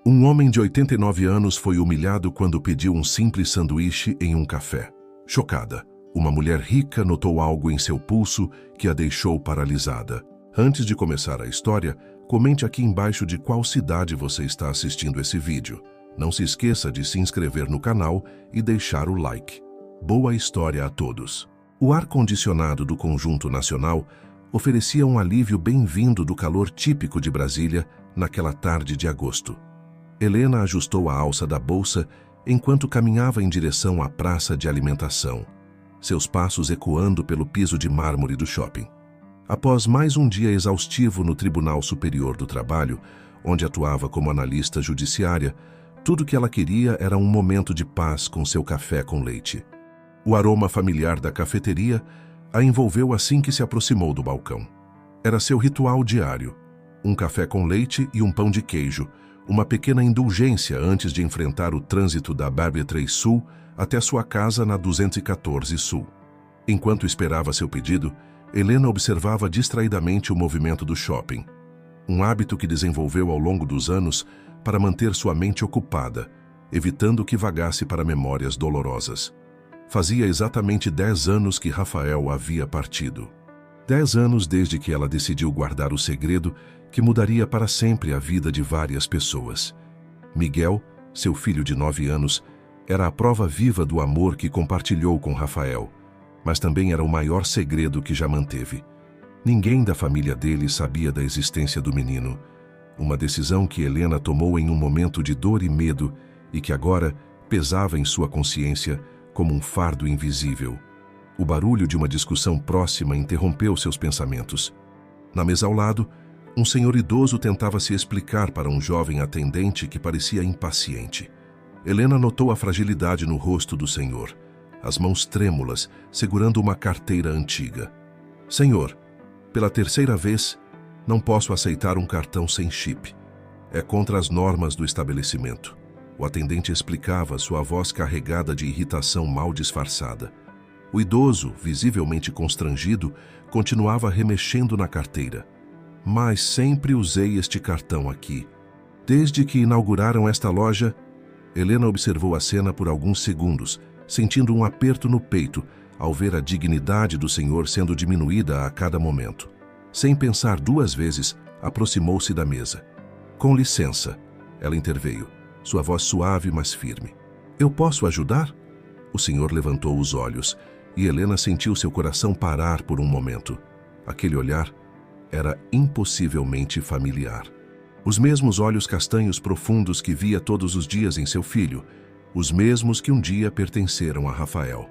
Um homem de 89 anos foi humilhado quando pediu um simples sanduíche em um café. Chocada, uma mulher rica notou algo em seu pulso que a deixou paralisada. Antes de começar a história, comente aqui embaixo de qual cidade você está assistindo esse vídeo. Não se esqueça de se inscrever no canal e deixar o like. Boa história a todos! O ar-condicionado do Conjunto Nacional oferecia um alívio bem-vindo do calor típico de Brasília naquela tarde de agosto. Helena ajustou a alça da bolsa enquanto caminhava em direção à praça de alimentação, seus passos ecoando pelo piso de mármore do shopping. Após mais um dia exaustivo no Tribunal Superior do Trabalho, onde atuava como analista judiciária, tudo que ela queria era um momento de paz com seu café com leite. O aroma familiar da cafeteria a envolveu assim que se aproximou do balcão. Era seu ritual diário: um café com leite e um pão de queijo, uma pequena indulgência antes de enfrentar o trânsito da Barbier 3 Sul até sua casa na 214 Sul. Enquanto esperava seu pedido, Helena observava distraidamente o movimento do shopping, um hábito que desenvolveu ao longo dos anos para manter sua mente ocupada, evitando que vagasse para memórias dolorosas. Fazia exatamente 10 anos que Rafael havia partido. 10 anos desde que ela decidiu guardar o segredo que mudaria para sempre a vida de várias pessoas. Miguel, seu filho de 9 anos, era a prova viva do amor que compartilhou com Rafael, mas também era o maior segredo que já manteve. Ninguém da família dele sabia da existência do menino, uma decisão que Helena tomou em um momento de dor e medo e que agora pesava em sua consciência como um fardo invisível. O barulho de uma discussão próxima interrompeu seus pensamentos. Na mesa ao lado, um senhor idoso tentava se explicar para um jovem atendente que parecia impaciente. Helena notou a fragilidade no rosto do senhor, as mãos trêmulas, segurando uma carteira antiga. Senhor, pela terceira vez, não posso aceitar um cartão sem chip. É contra as normas do estabelecimento. O atendente explicava, sua voz carregada de irritação mal disfarçada. O idoso, visivelmente constrangido, continuava remexendo na carteira. Mas sempre usei este cartão aqui. Desde que inauguraram esta loja, Helena observou a cena por alguns segundos, sentindo um aperto no peito ao ver a dignidade do senhor sendo diminuída a cada momento. Sem pensar duas vezes, aproximou-se da mesa. Com licença, ela interveio, sua voz suave mas firme. Eu posso ajudar? O senhor levantou os olhos e Helena sentiu seu coração parar por um momento. Aquele olhar era impossivelmente familiar. Os mesmos olhos castanhos profundos que via todos os dias em seu filho, os mesmos que um dia pertenceram a Rafael.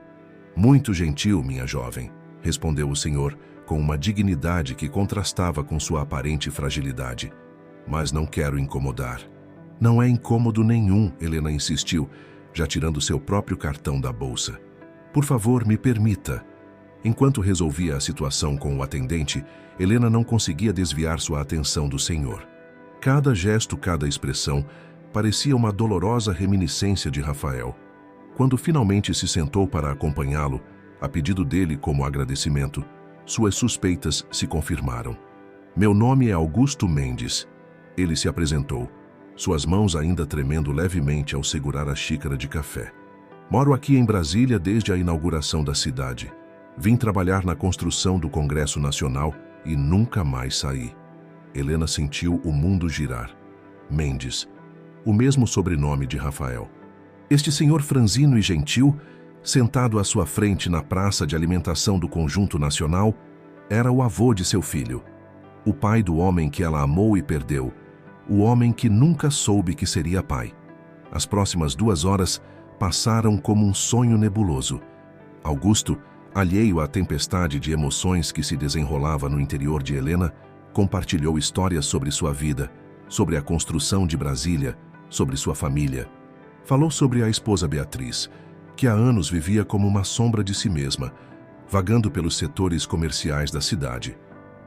Muito gentil, minha jovem, respondeu o senhor com uma dignidade que contrastava com sua aparente fragilidade. Mas não quero incomodar. Não é incômodo nenhum, Helena insistiu, já tirando seu próprio cartão da bolsa. Por favor, me permita. Enquanto resolvia a situação com o atendente, Helena não conseguia desviar sua atenção do senhor. Cada gesto, cada expressão, parecia uma dolorosa reminiscência de Rafael. Quando finalmente se sentou para acompanhá-lo, a pedido dele como agradecimento, suas suspeitas se confirmaram. Meu nome é Augusto Mendes. Ele se apresentou, suas mãos ainda tremendo levemente ao segurar a xícara de café. Moro aqui em Brasília desde a inauguração da cidade. Vim trabalhar na construção do Congresso Nacional e nunca mais saí. Helena sentiu o mundo girar. Mendes, o mesmo sobrenome de Rafael. Este senhor franzino e gentil, sentado à sua frente na praça de alimentação do Conjunto Nacional, era o avô de seu filho. O pai do homem que ela amou e perdeu. O homem que nunca soube que seria pai. As próximas 2 horas passaram como um sonho nebuloso. Augusto, alheio à tempestade de emoções que se desenrolava no interior de Helena, compartilhou histórias sobre sua vida, sobre a construção de Brasília, sobre sua família. Falou sobre a esposa Beatriz, que há anos vivia como uma sombra de si mesma, vagando pelos setores comerciais da cidade.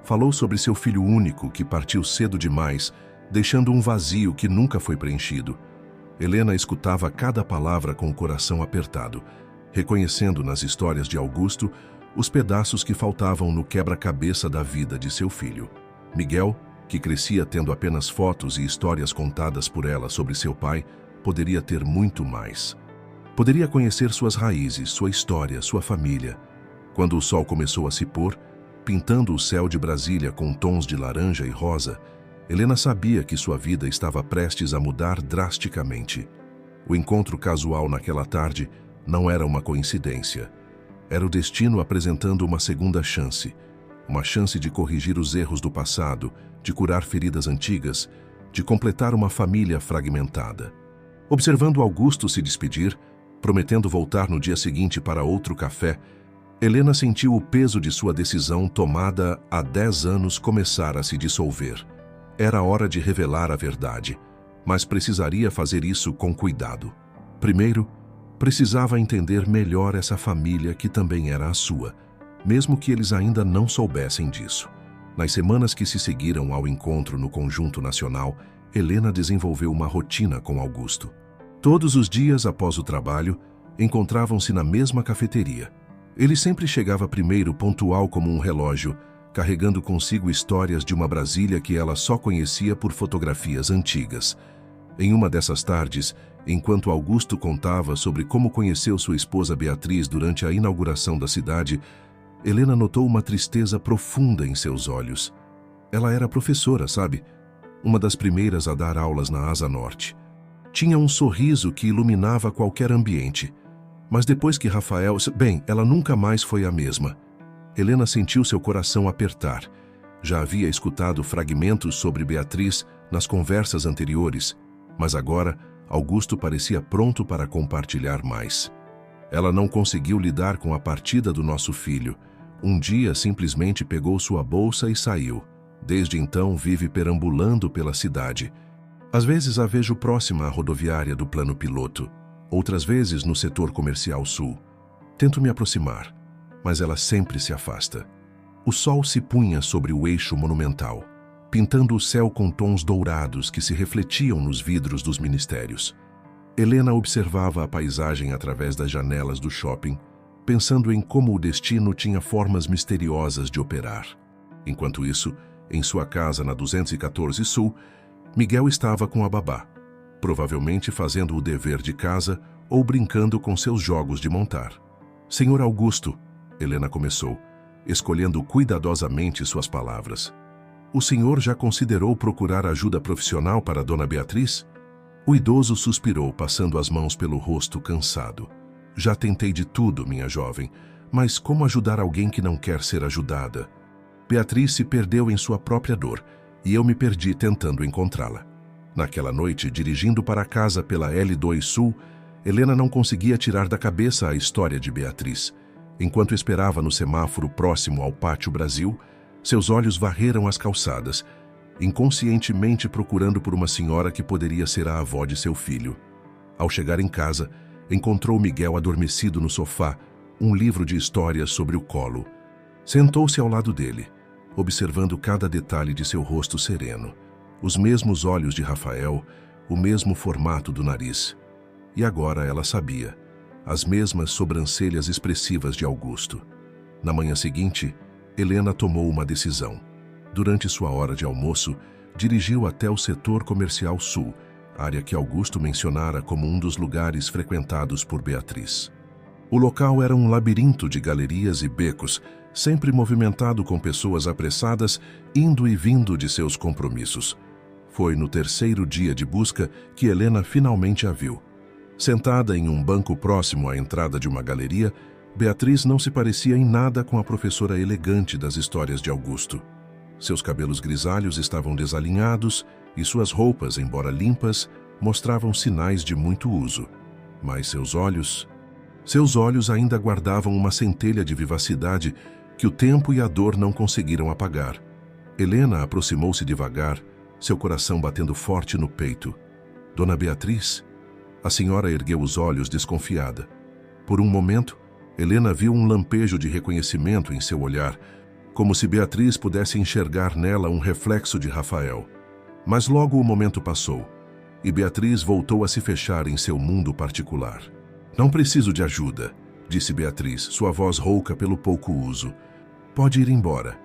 Falou sobre seu filho único, que partiu cedo demais, deixando um vazio que nunca foi preenchido. Helena escutava cada palavra com o coração apertado, reconhecendo nas histórias de Augusto os pedaços que faltavam no quebra-cabeça da vida de seu filho. Miguel, que crescia tendo apenas fotos e histórias contadas por ela sobre seu pai, poderia ter muito mais. Poderia conhecer suas raízes, sua história, sua família. Quando o sol começou a se pôr, pintando o céu de Brasília com tons de laranja e rosa, Helena sabia que sua vida estava prestes a mudar drasticamente. O encontro casual naquela tarde não era uma coincidência. Era o destino apresentando uma segunda chance. Uma chance de corrigir os erros do passado, de curar feridas antigas, de completar uma família fragmentada. Observando Augusto se despedir, prometendo voltar no dia seguinte para outro café, Helena sentiu o peso de sua decisão tomada há 10 anos começar a se dissolver. Era hora de revelar a verdade, mas precisaria fazer isso com cuidado. Primeiro, precisava entender melhor essa família que também era a sua, mesmo que eles ainda não soubessem disso. Nas semanas que se seguiram ao encontro no Conjunto Nacional, Helena desenvolveu uma rotina com Augusto. Todos os dias após o trabalho, encontravam-se na mesma cafeteria. Ele sempre chegava primeiro, pontual como um relógio, carregando consigo histórias de uma Brasília que ela só conhecia por fotografias antigas. Em uma dessas tardes, enquanto Augusto contava sobre como conheceu sua esposa Beatriz durante a inauguração da cidade, Helena notou uma tristeza profunda em seus olhos. Ela era professora, sabe? Uma das primeiras a dar aulas na Asa Norte. Tinha um sorriso que iluminava qualquer ambiente. Mas depois que Rafael... Bem, ela nunca mais foi a mesma. Helena sentiu seu coração apertar. Já havia escutado fragmentos sobre Beatriz nas conversas anteriores, mas agora Augusto parecia pronto para compartilhar mais. Ela não conseguiu lidar com a partida do nosso filho. Um dia simplesmente pegou sua bolsa e saiu. Desde então vive perambulando pela cidade. Às vezes a vejo próxima à rodoviária do plano piloto, outras vezes no setor comercial sul. Tento me aproximar, mas ela sempre se afasta. O sol se punha sobre o eixo monumental, pintando o céu com tons dourados que se refletiam nos vidros dos ministérios. Helena observava a paisagem através das janelas do shopping, pensando em como o destino tinha formas misteriosas de operar. Enquanto isso, em sua casa na 214 Sul, Miguel estava com a babá, provavelmente fazendo o dever de casa ou brincando com seus jogos de montar. "Senhor Augusto", Helena começou, escolhendo cuidadosamente suas palavras. "O senhor já considerou procurar ajuda profissional para Dona Beatriz?" O idoso suspirou, passando as mãos pelo rosto cansado. "Já tentei de tudo, minha jovem, mas como ajudar alguém que não quer ser ajudada? Beatriz se perdeu em sua própria dor, e eu me perdi tentando encontrá-la." Naquela noite, dirigindo para casa pela L2 Sul, Helena não conseguia tirar da cabeça a história de Beatriz. Enquanto esperava no semáforo próximo ao Pátio Brasil, seus olhos varreram as calçadas, inconscientemente procurando por uma senhora que poderia ser a avó de seu filho. Ao chegar em casa, encontrou Miguel adormecido no sofá, um livro de histórias sobre o colo. Sentou-se ao lado dele, observando cada detalhe de seu rosto sereno. Os mesmos olhos de Rafael, o mesmo formato do nariz. E agora ela sabia. As mesmas sobrancelhas expressivas de Augusto. Na manhã seguinte, Helena tomou uma decisão. Durante sua hora de almoço, dirigiu até o setor comercial sul, área que Augusto mencionara como um dos lugares frequentados por Beatriz. O local era um labirinto de galerias e becos, sempre movimentado com pessoas apressadas, indo e vindo de seus compromissos. Foi no terceiro dia de busca que Helena finalmente a viu. Sentada em um banco próximo à entrada de uma galeria, Beatriz não se parecia em nada com a professora elegante das histórias de Augusto. Seus cabelos grisalhos estavam desalinhados e suas roupas, embora limpas, mostravam sinais de muito uso. Mas seus olhos ainda guardavam uma centelha de vivacidade que o tempo e a dor não conseguiram apagar. Helena aproximou-se devagar, seu coração batendo forte no peito. "Dona Beatriz?" A senhora ergueu os olhos desconfiada. Por um momento, Helena viu um lampejo de reconhecimento em seu olhar, como se Beatriz pudesse enxergar nela um reflexo de Rafael. Mas logo o momento passou, e Beatriz voltou a se fechar em seu mundo particular. "Não preciso de ajuda", disse Beatriz, sua voz rouca pelo pouco uso. "Pode ir embora.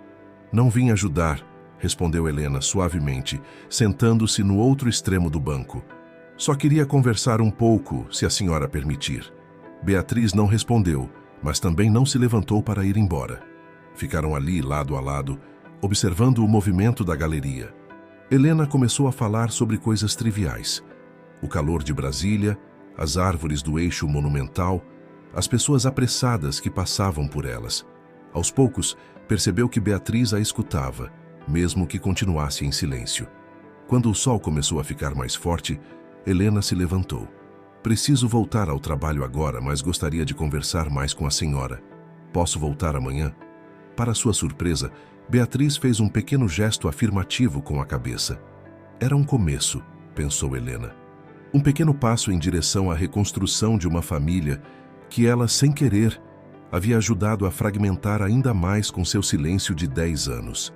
Não vim ajudar, respondeu Helena suavemente, sentando-se no outro extremo do banco. Só queria conversar um pouco, se a senhora permitir. Beatriz não respondeu, mas também não se levantou para ir embora. Ficaram ali, lado a lado, observando o movimento da galeria. Helena começou a falar sobre coisas triviais. O calor de Brasília, as árvores do eixo monumental, as pessoas apressadas que passavam por elas. Aos poucos, percebeu que Beatriz a escutava, mesmo que continuasse em silêncio. Quando o sol começou a ficar mais forte, Helena se levantou. Preciso voltar ao trabalho agora, mas gostaria de conversar mais com a senhora. Posso voltar amanhã? Para sua surpresa, Beatriz fez um pequeno gesto afirmativo com a cabeça. Era um começo, pensou Helena. Um pequeno passo em direção à reconstrução de uma família que ela, sem querer, havia ajudado a fragmentar ainda mais com seu silêncio de 10 anos.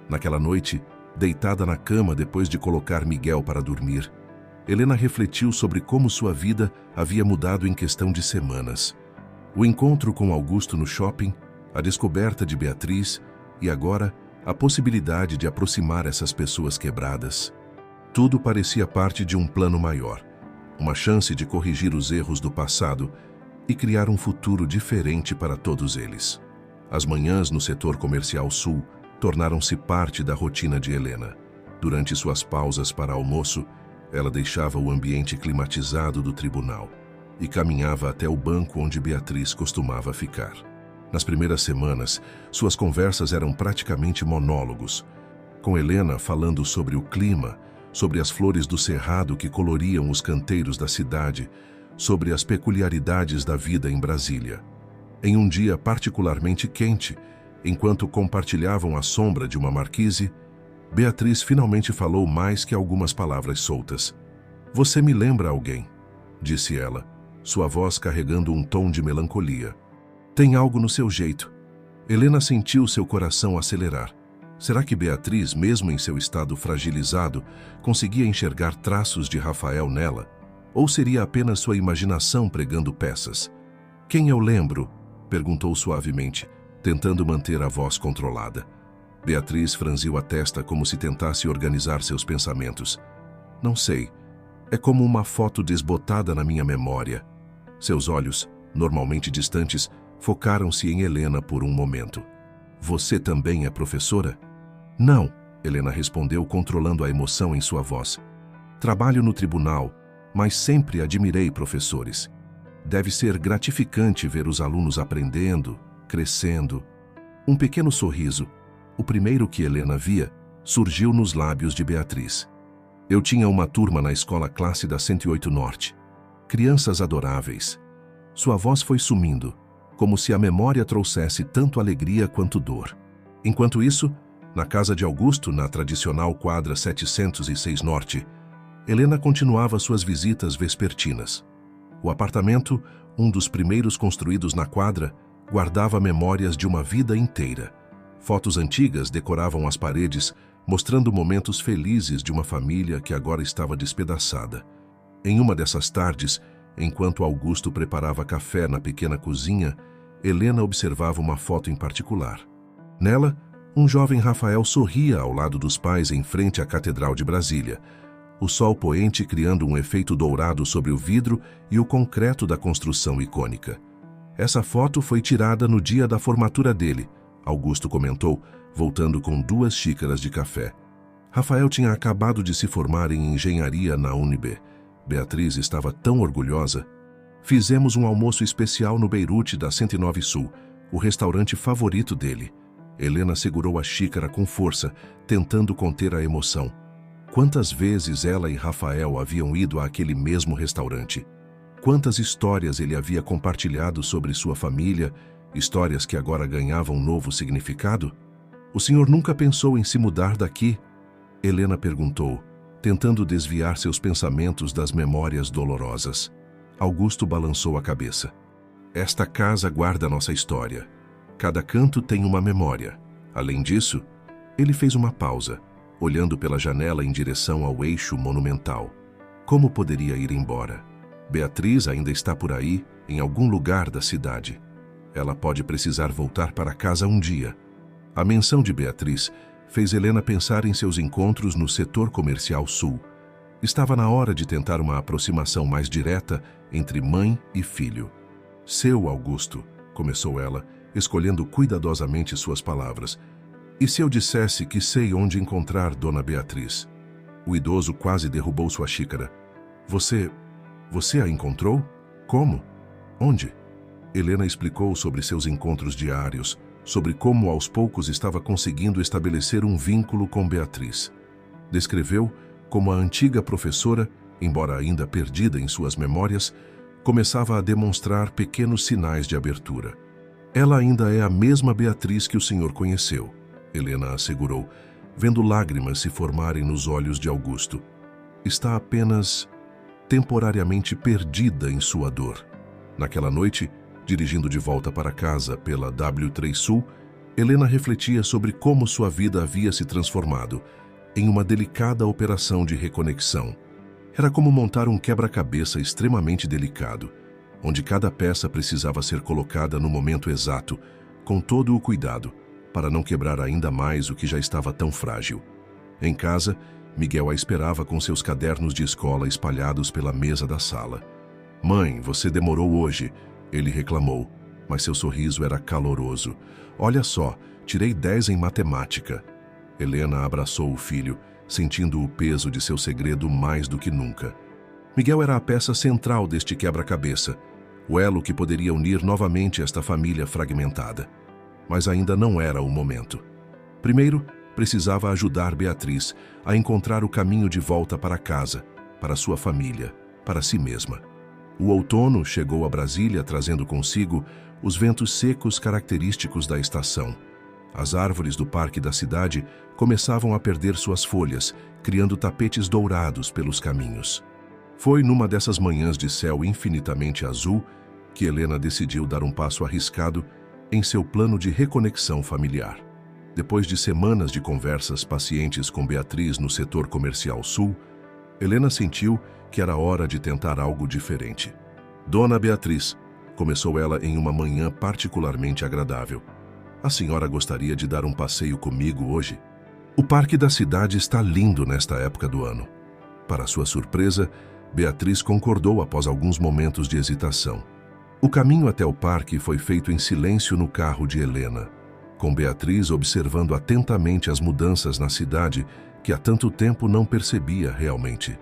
Naquela noite, deitada na cama depois de colocar Miguel para dormir, Helena refletiu sobre como sua vida havia mudado em questão de semanas. O encontro com Augusto no shopping, a descoberta de Beatriz e agora a possibilidade de aproximar essas pessoas quebradas. Tudo parecia parte de um plano maior, uma chance de corrigir os erros do passado e criar um futuro diferente para todos eles. As manhãs no setor comercial sul tornaram-se parte da rotina de Helena. Durante suas pausas para almoço, ela deixava o ambiente climatizado do tribunal e caminhava até o banco onde Beatriz costumava ficar. Nas primeiras semanas, suas conversas eram praticamente monólogos, com Helena falando sobre o clima, sobre as flores do cerrado que coloriam os canteiros da cidade, sobre as peculiaridades da vida em Brasília. Em um dia particularmente quente, enquanto compartilhavam a sombra de uma marquise, Beatriz finalmente falou mais que algumas palavras soltas. "Você me lembra alguém", disse ela, sua voz carregando um tom de melancolia. "Tem algo no seu jeito." Helena sentiu seu coração acelerar. Será que Beatriz, mesmo em seu estado fragilizado, conseguia enxergar traços de Rafael nela? Ou seria apenas sua imaginação pregando peças? "Quem eu lembro?", perguntou suavemente, tentando manter a voz controlada. Beatriz franziu a testa como se tentasse organizar seus pensamentos. "Não sei. É como uma foto desbotada na minha memória." Seus olhos, normalmente distantes, focaram-se em Helena por um momento. "Você também é professora?" "Não", Helena respondeu, controlando a emoção em sua voz. "Trabalho no tribunal, mas sempre admirei professores. Deve ser gratificante ver os alunos aprendendo, crescendo." Um pequeno sorriso, o primeiro que Helena via, surgiu nos lábios de Beatriz. "Eu tinha uma turma na escola classe da 108 Norte. Crianças adoráveis." Sua voz foi sumindo, como se a memória trouxesse tanto alegria quanto dor. Enquanto isso, na casa de Augusto, na tradicional quadra 706 Norte, Helena continuava suas visitas vespertinas. O apartamento, um dos primeiros construídos na quadra, guardava memórias de uma vida inteira. Fotos antigas decoravam as paredes, mostrando momentos felizes de uma família que agora estava despedaçada. Em uma dessas tardes, enquanto Augusto preparava café na pequena cozinha, Helena observava uma foto em particular. Nela, um jovem Rafael sorria ao lado dos pais em frente à Catedral de Brasília, o sol poente criando um efeito dourado sobre o vidro e o concreto da construção icônica. "Essa foto foi tirada no dia da formatura dele", Augusto comentou, voltando com 2 xícaras de café. Rafael tinha acabado de se formar em engenharia na UNB. Beatriz estava tão orgulhosa. "Fizemos um almoço especial no Beirute da 109 Sul, o restaurante favorito dele." Helena segurou a xícara com força, tentando conter a emoção. Quantas vezes ela e Rafael haviam ido àquele mesmo restaurante? Quantas histórias ele havia compartilhado sobre sua família, histórias que agora ganhavam um novo significado? "O senhor nunca pensou em se mudar daqui?", Helena perguntou, tentando desviar seus pensamentos das memórias dolorosas. Augusto balançou a cabeça. "Esta casa guarda nossa história. Cada canto tem uma memória. Além disso," ele fez uma pausa, olhando pela janela em direção ao eixo monumental. "Como poderia ir embora? Beatriz ainda está por aí, em algum lugar da cidade. Ela pode precisar voltar para casa um dia." A menção de Beatriz fez Helena pensar em seus encontros no setor comercial sul. Estava na hora de tentar uma aproximação mais direta entre mãe e filho. Seu Augusto, começou ela, escolhendo cuidadosamente suas palavras. E se eu dissesse que sei onde encontrar Dona Beatriz? O idoso quase derrubou sua xícara. Você a encontrou? Como? Onde? Helena explicou sobre seus encontros diários, sobre como aos poucos estava conseguindo estabelecer um vínculo com Beatriz. Descreveu como a antiga professora, embora ainda perdida em suas memórias, começava a demonstrar pequenos sinais de abertura. Ela ainda é a mesma Beatriz que o senhor conheceu, Helena assegurou, vendo lágrimas se formarem nos olhos de Augusto. Está apenas temporariamente perdida em sua dor. Naquela noite, dirigindo de volta para casa pela W3 Sul, Helena refletia sobre como sua vida havia se transformado em uma delicada operação de reconexão. Era como montar um quebra-cabeça extremamente delicado, onde cada peça precisava ser colocada no momento exato, com todo o cuidado, para não quebrar ainda mais o que já estava tão frágil. Em casa, Miguel a esperava com seus cadernos de escola espalhados pela mesa da sala. "Mãe, você demorou hoje", ele reclamou, mas seu sorriso era caloroso. "Olha só, tirei 10 em matemática." Helena abraçou o filho, sentindo o peso de seu segredo mais do que nunca. Miguel era a peça central deste quebra-cabeça, o elo que poderia unir novamente esta família fragmentada. Mas ainda não era o momento. Primeiro, precisava ajudar Beatriz a encontrar o caminho de volta para casa, para sua família, para si mesma. O outono chegou a Brasília trazendo consigo os ventos secos característicos da estação. As árvores do parque da cidade começavam a perder suas folhas, criando tapetes dourados pelos caminhos. Foi numa dessas manhãs de céu infinitamente azul que Helena decidiu dar um passo arriscado em seu plano de reconexão familiar. Depois de semanas de conversas pacientes com Beatriz no setor comercial sul, Helena sentiu que era hora de tentar algo diferente. "Dona Beatriz", começou ela em uma manhã particularmente agradável, "a senhora gostaria de dar um passeio comigo hoje? O parque da cidade está lindo nesta época do ano." Para sua surpresa, Beatriz concordou após alguns momentos de hesitação. O caminho até o parque foi feito em silêncio no carro de Helena, com Beatriz observando atentamente as mudanças na cidade que há tanto tempo não percebia realmente.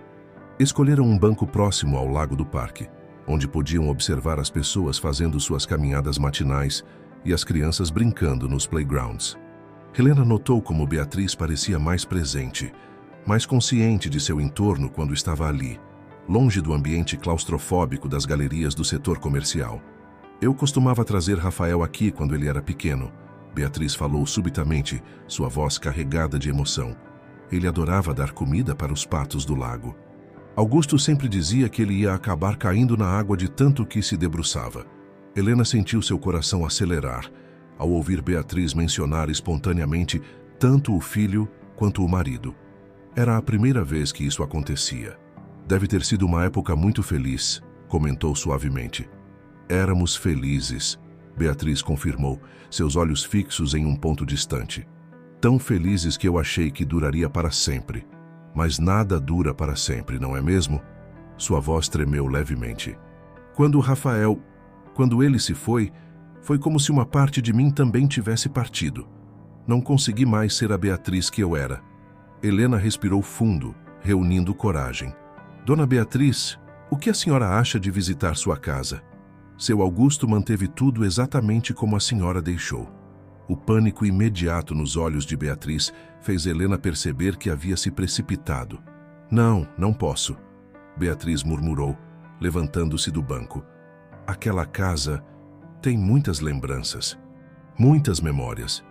Escolheram um banco próximo ao lago do parque, onde podiam observar as pessoas fazendo suas caminhadas matinais e as crianças brincando nos playgrounds. Helena notou como Beatriz parecia mais presente, mais consciente de seu entorno quando estava ali, longe do ambiente claustrofóbico das galerias do setor comercial. "Eu costumava trazer Rafael aqui quando ele era pequeno", Beatriz falou subitamente, sua voz carregada de emoção. "Ele adorava dar comida para os patos do lago. Augusto sempre dizia que ele ia acabar caindo na água de tanto que se debruçava." Helena sentiu seu coração acelerar ao ouvir Beatriz mencionar espontaneamente tanto o filho quanto o marido. Era a primeira vez que isso acontecia. "Deve ter sido uma época muito feliz", comentou suavemente. "Éramos felizes", Beatriz confirmou, seus olhos fixos em um ponto distante. "Tão felizes que eu achei que duraria para sempre. Mas nada dura para sempre, não é mesmo?" Sua voz tremeu levemente. Quando ele se foi como se uma parte de mim também tivesse partido. Não consegui mais ser a Beatriz que eu era." Helena respirou fundo, reunindo coragem. "Dona Beatriz, o que a senhora acha de visitar sua casa?" Seu Augusto manteve tudo exatamente como a senhora deixou. O pânico imediato nos olhos de Beatriz fez Helena perceber que havia se precipitado. Não posso", Beatriz murmurou, levantando-se do banco. "Aquela casa tem muitas lembranças, muitas memórias."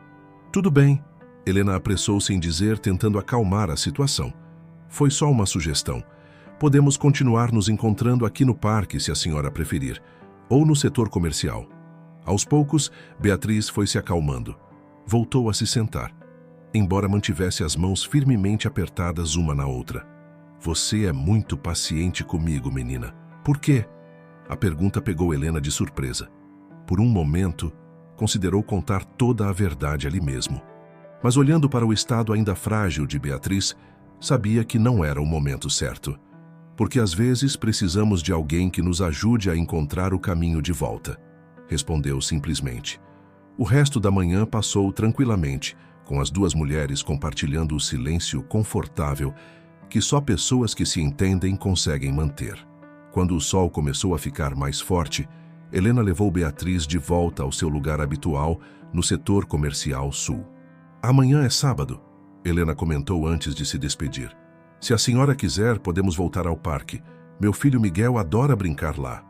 "Tudo bem", Helena apressou-se em dizer, tentando acalmar a situação. "Foi só uma sugestão. Podemos continuar nos encontrando aqui no parque, se a senhora preferir, ou no setor comercial." Aos poucos, Beatriz foi se acalmando. Voltou a se sentar, embora mantivesse as mãos firmemente apertadas uma na outra. "Você é muito paciente comigo, menina." "Por quê?" A pergunta pegou Helena de surpresa. Por um momento, considerou contar toda a verdade ali mesmo. Mas olhando para o estado ainda frágil de Beatriz, sabia que não era o momento certo. Porque às vezes precisamos de alguém que nos ajude a encontrar o caminho de volta, respondeu simplesmente. O resto da manhã passou tranquilamente, com as duas mulheres compartilhando o silêncio confortável que só pessoas que se entendem conseguem manter. Quando o sol começou a ficar mais forte, Helena levou Beatriz de volta ao seu lugar habitual no setor comercial sul. Amanhã é sábado, Helena comentou antes de se despedir. Se a senhora quiser, podemos voltar ao parque. Meu filho Miguel adora brincar lá.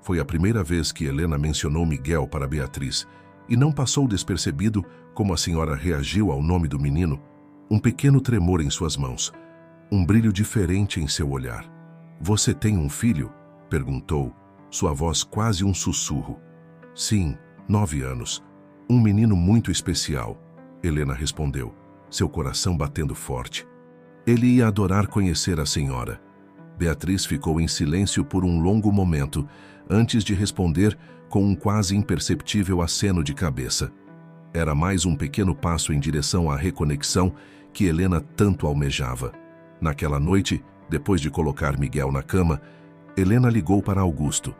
Foi a primeira vez que Helena mencionou Miguel para Beatriz, e não passou despercebido como a senhora reagiu ao nome do menino, um pequeno tremor em suas mãos, um brilho diferente em seu olhar. Você tem um filho? Perguntou, sua voz quase um sussurro. Sim, 9 anos. Um menino muito especial, Helena respondeu, seu coração batendo forte. Ele ia adorar conhecer a senhora. Beatriz ficou em silêncio por um longo momento, antes de responder com um quase imperceptível aceno de cabeça. Era mais um pequeno passo em direção à reconexão que Helena tanto almejava. Naquela noite, depois de colocar Miguel na cama, Helena ligou para Augusto.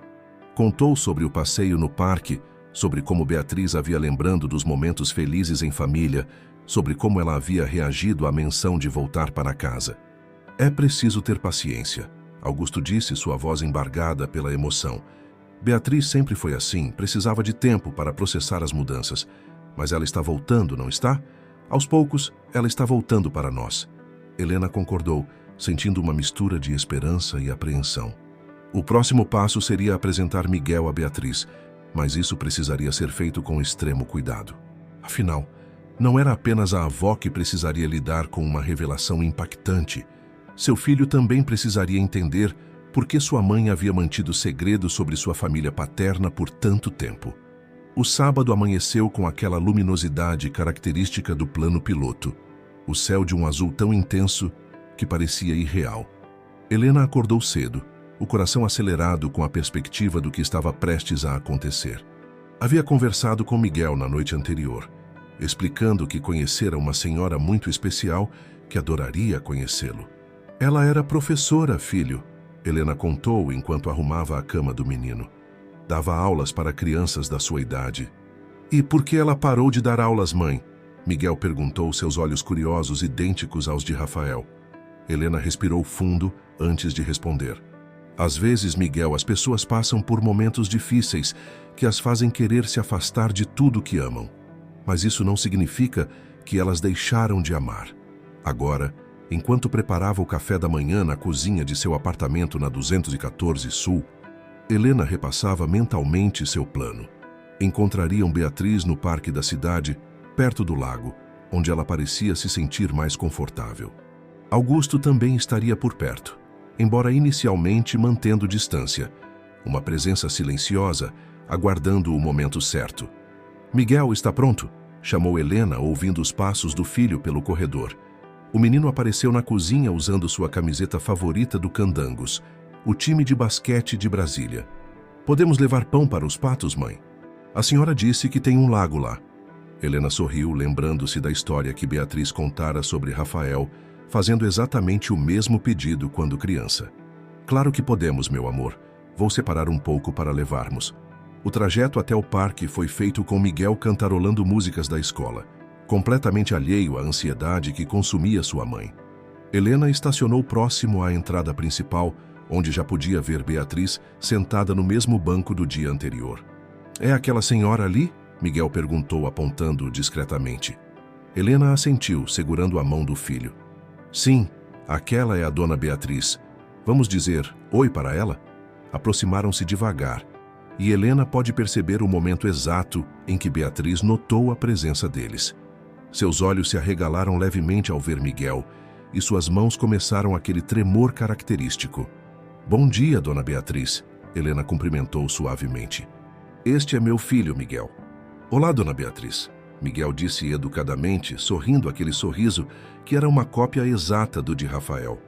Contou sobre o passeio no parque, sobre como Beatriz havia lembrando dos momentos felizes em família, sobre como ela havia reagido à menção de voltar para casa. É preciso ter paciência, Augusto disse, sua voz embargada pela emoção. Beatriz sempre foi assim, precisava de tempo para processar as mudanças. Mas ela está voltando, não está? Aos poucos, ela está voltando para nós. Helena concordou, sentindo uma mistura de esperança e apreensão. O próximo passo seria apresentar Miguel a Beatriz, mas isso precisaria ser feito com extremo cuidado. Afinal, não era apenas a avó que precisaria lidar com uma revelação impactante. Seu filho também precisaria entender por que sua mãe havia mantido segredo sobre sua família paterna por tanto tempo. O sábado amanheceu com aquela luminosidade característica do plano piloto, o céu de um azul tão intenso que parecia irreal. Helena acordou cedo, o coração acelerado com a perspectiva do que estava prestes a acontecer. Havia conversado com Miguel na noite anterior, explicando que conhecera uma senhora muito especial que adoraria conhecê-lo. Ela era professora, filho, Helena contou enquanto arrumava a cama do menino. Dava aulas para crianças da sua idade. E por que ela parou de dar aulas, mãe? Miguel perguntou, seus olhos curiosos idênticos aos de Rafael. Helena respirou fundo antes de responder. Às vezes, Miguel, as pessoas passam por momentos difíceis que as fazem querer se afastar de tudo que amam. Mas isso não significa que elas deixaram de amar. Agora, enquanto preparava o café da manhã na cozinha de seu apartamento na 214 Sul, Helena repassava mentalmente seu plano. Encontrariam Beatriz no parque da cidade, perto do lago, onde ela parecia se sentir mais confortável. Augusto também estaria por perto, embora inicialmente mantendo distância, uma presença silenciosa, aguardando o momento certo. Miguel está pronto? Chamou Helena, ouvindo os passos do filho pelo corredor. O menino apareceu na cozinha usando sua camiseta favorita do Candangos, o time de basquete de Brasília. Podemos levar pão para os patos, mãe? A senhora disse que tem um lago lá. Helena sorriu, lembrando-se da história que Beatriz contara sobre Rafael, fazendo exatamente o mesmo pedido quando criança. Claro que podemos, meu amor. Vou separar um pouco para levarmos. O trajeto até o parque foi feito com Miguel cantarolando músicas da escola, completamente alheio à ansiedade que consumia sua mãe. Helena estacionou próximo à entrada principal, onde já podia ver Beatriz sentada no mesmo banco do dia anterior. É aquela senhora ali? Miguel perguntou, apontando discretamente. Helena assentiu, segurando a mão do filho. Sim, aquela é a dona Beatriz. Vamos dizer oi para ela? Aproximaram-se devagar, e Helena pode perceber o momento exato em que Beatriz notou a presença deles. Seus olhos se arregalaram levemente ao ver Miguel, e suas mãos começaram aquele tremor característico. Bom dia, dona Beatriz, Helena cumprimentou suavemente. Este é meu filho, Miguel. Olá, dona Beatriz, Miguel disse educadamente, sorrindo aquele sorriso que era uma cópia exata do de Rafael.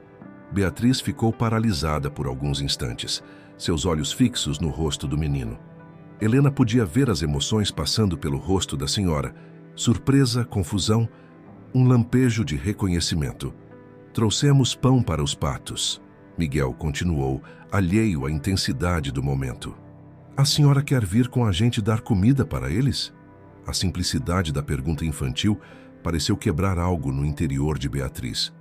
Beatriz ficou paralisada por alguns instantes, seus olhos fixos no rosto do menino. Helena podia ver as emoções passando pelo rosto da senhora, surpresa, confusão, Um lampejo de reconhecimento. Trouxemos pão para os patos. Miguel continuou, alheio à intensidade do momento. A senhora quer vir com a gente dar comida para eles? A simplicidade da pergunta infantil pareceu quebrar algo no interior de Beatriz.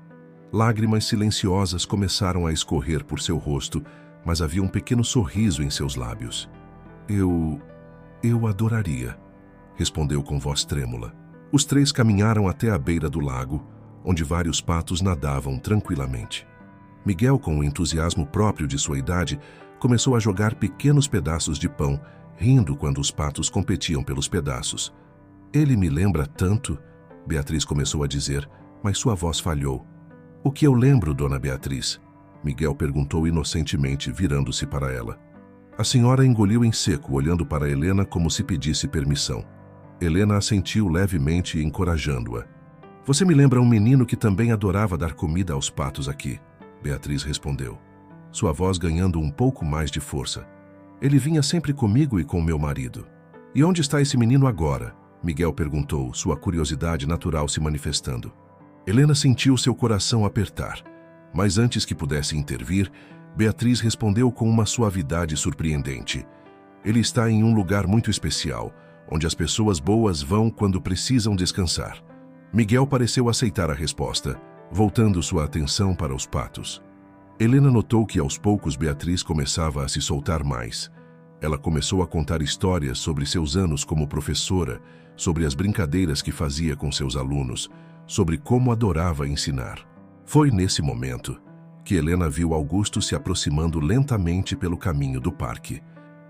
Lágrimas silenciosas começaram a escorrer por seu rosto, mas havia um pequeno sorriso em seus lábios. Eu adoraria, respondeu com voz trêmula. Os três caminharam até a beira do lago, onde vários patos nadavam tranquilamente. Miguel, com o entusiasmo próprio de sua idade, começou a jogar pequenos pedaços de pão, rindo quando os patos competiam pelos pedaços. Ele me lembra tanto, Beatriz começou a dizer, mas sua voz falhou. O que eu lembro, dona Beatriz? Miguel perguntou inocentemente, virando-se para ela. A senhora engoliu em seco, olhando para Helena como se pedisse permissão. Helena assentiu levemente, encorajando-a. Você me lembra um menino que também adorava dar comida aos patos aqui, Beatriz respondeu, sua voz ganhando um pouco mais de força. Ele vinha sempre comigo e com meu marido. E onde está esse menino agora? Miguel perguntou, sua curiosidade natural se manifestando. Helena sentiu seu coração apertar, mas antes que pudesse intervir, Beatriz respondeu com uma suavidade surpreendente. Ele está em um lugar muito especial, onde as pessoas boas vão quando precisam descansar. Miguel pareceu aceitar a resposta, voltando sua atenção para os patos. Helena notou que aos poucos Beatriz começava a se soltar mais. Ela começou a contar histórias sobre seus anos como professora, sobre as brincadeiras que fazia com seus alunos, sobre como adorava ensinar. Foi nesse momento que Helena viu Augusto se aproximando lentamente pelo caminho do parque.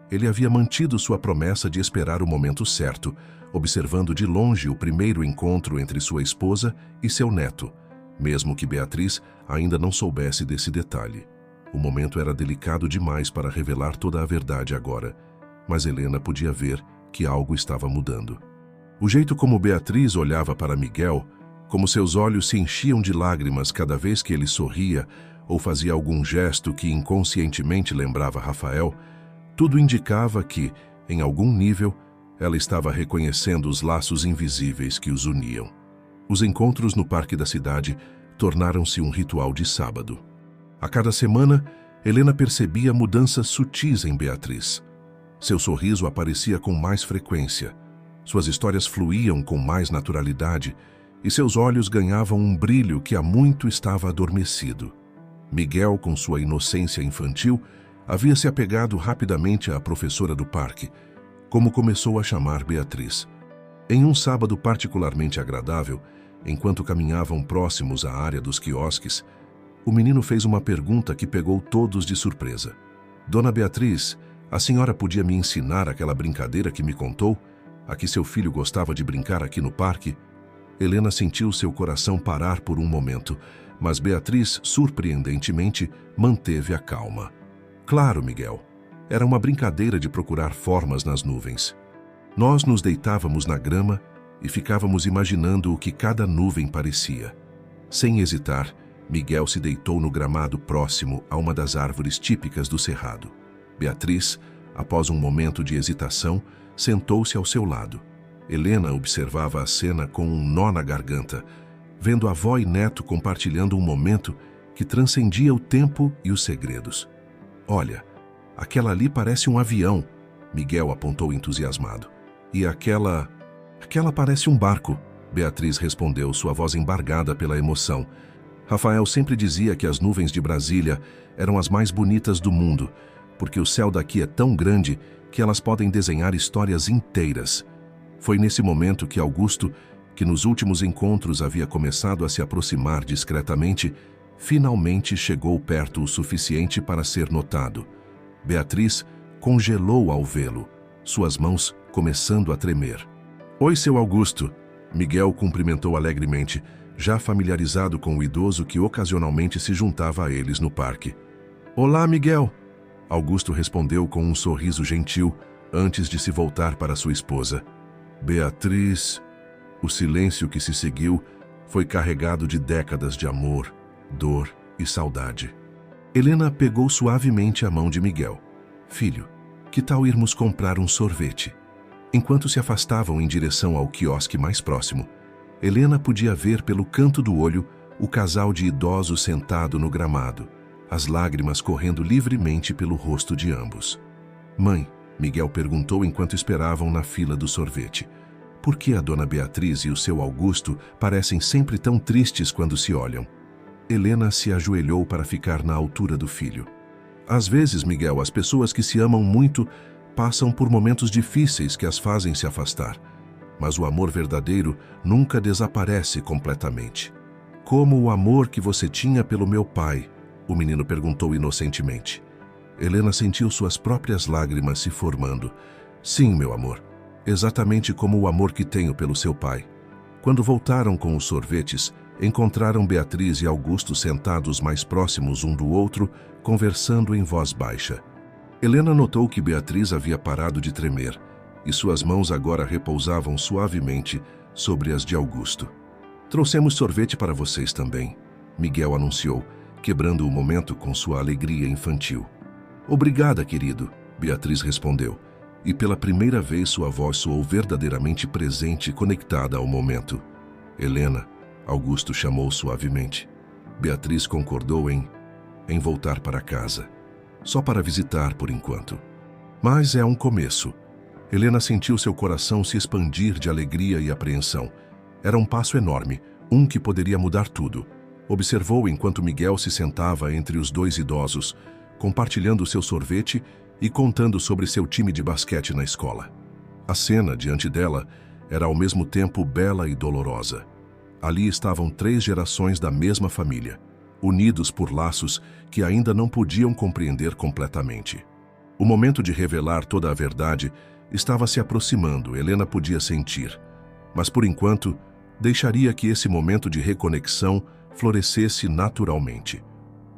Ele havia mantido sua promessa de esperar o momento certo, observando de longe o primeiro encontro entre sua esposa e seu neto, mesmo que Beatriz ainda não soubesse desse detalhe. O momento era delicado demais para revelar toda a verdade agora, mas Helena podia ver que algo estava mudando. O jeito como Beatriz olhava para Miguel, como seus olhos se enchiam de lágrimas cada vez que ele sorria ou fazia algum gesto que inconscientemente lembrava Rafael, tudo indicava que, em algum nível, ela estava reconhecendo os laços invisíveis que os uniam. Os encontros no parque da cidade tornaram-se um ritual de sábado. A cada semana, Helena percebia mudanças sutis em Beatriz. Seu sorriso aparecia com mais frequência, suas histórias fluíam com mais naturalidade e seus olhos ganhavam um brilho que há muito estava adormecido. Miguel, com sua inocência infantil, havia se apegado rapidamente à professora do parque, como começou a chamar Beatriz. Em um sábado particularmente agradável, enquanto caminhavam próximos à área dos quiosques, o menino fez uma pergunta que pegou todos de surpresa. Dona Beatriz, a senhora podia me ensinar aquela brincadeira que me contou? A que seu filho gostava de brincar aqui no parque? Helena sentiu seu coração parar por um momento, mas Beatriz, surpreendentemente, manteve a calma. Claro, Miguel. Era uma brincadeira de procurar formas nas nuvens. Nós nos deitávamos na grama e ficávamos imaginando o que cada nuvem parecia. Sem hesitar, Miguel se deitou no gramado próximo a uma das árvores típicas do cerrado. Beatriz, após um momento de hesitação, sentou-se ao seu lado. Helena observava a cena com um nó na garganta, vendo avó e neto compartilhando um momento que transcendia o tempo e os segredos. Olha, aquela ali parece um avião, Miguel apontou entusiasmado. E aquela parece um barco, Beatriz respondeu, sua voz embargada pela emoção. Rafael sempre dizia que as nuvens de Brasília eram as mais bonitas do mundo, porque o céu daqui é tão grande que elas podem desenhar histórias inteiras. Foi nesse momento que Augusto, que nos últimos encontros havia começado a se aproximar discretamente, finalmente chegou perto o suficiente para ser notado. Beatriz congelou ao vê-lo, suas mãos começando a tremer. Oi, seu Augusto, Miguel cumprimentou alegremente, já familiarizado com o idoso que ocasionalmente se juntava a eles no parque. Olá, Miguel, Augusto respondeu com um sorriso gentil antes de se voltar para sua esposa. Beatriz. O silêncio que se seguiu foi carregado de décadas de amor, dor e saudade. Helena pegou suavemente a mão de Miguel. Filho, que tal irmos comprar um sorvete? Enquanto se afastavam em direção ao quiosque mais próximo, Helena podia ver pelo canto do olho o casal de idosos sentado no gramado, as lágrimas correndo livremente pelo rosto de ambos. Mãe, Miguel perguntou enquanto esperavam na fila do sorvete. Por que a dona Beatriz e o seu Augusto parecem sempre tão tristes quando se olham? Helena se ajoelhou para ficar na altura do filho. Às vezes, Miguel, as pessoas que se amam muito passam por momentos difíceis que as fazem se afastar. Mas o amor verdadeiro nunca desaparece completamente. Como o amor que você tinha pelo meu pai, o menino perguntou inocentemente. Helena sentiu suas próprias lágrimas se formando. Sim, meu amor, exatamente como o amor que tenho pelo seu pai. Quando voltaram com os sorvetes, encontraram Beatriz e Augusto sentados mais próximos um do outro, conversando em voz baixa. Helena notou que Beatriz havia parado de tremer, e suas mãos agora repousavam suavemente sobre as de Augusto. Trouxemos sorvete para vocês também, Miguel anunciou, quebrando o momento com sua alegria infantil. Obrigada, querido, Beatriz respondeu, e pela primeira vez sua voz soou verdadeiramente presente e conectada ao momento. Helena, Augusto chamou suavemente. Beatriz concordou em voltar para casa. Só para visitar por enquanto. Mas é um começo. Helena sentiu seu coração se expandir de alegria e apreensão. Era um passo enorme, um que poderia mudar tudo. Observou enquanto Miguel se sentava entre os dois idosos, compartilhando seu sorvete e contando sobre seu time de basquete na escola. A cena diante dela era ao mesmo tempo bela e dolorosa. Ali estavam 3 gerações da mesma família, unidos por laços que ainda não podiam compreender completamente. O momento de revelar toda a verdade estava se aproximando, Helena podia sentir. Mas por enquanto, deixaria que esse momento de reconexão florescesse naturalmente.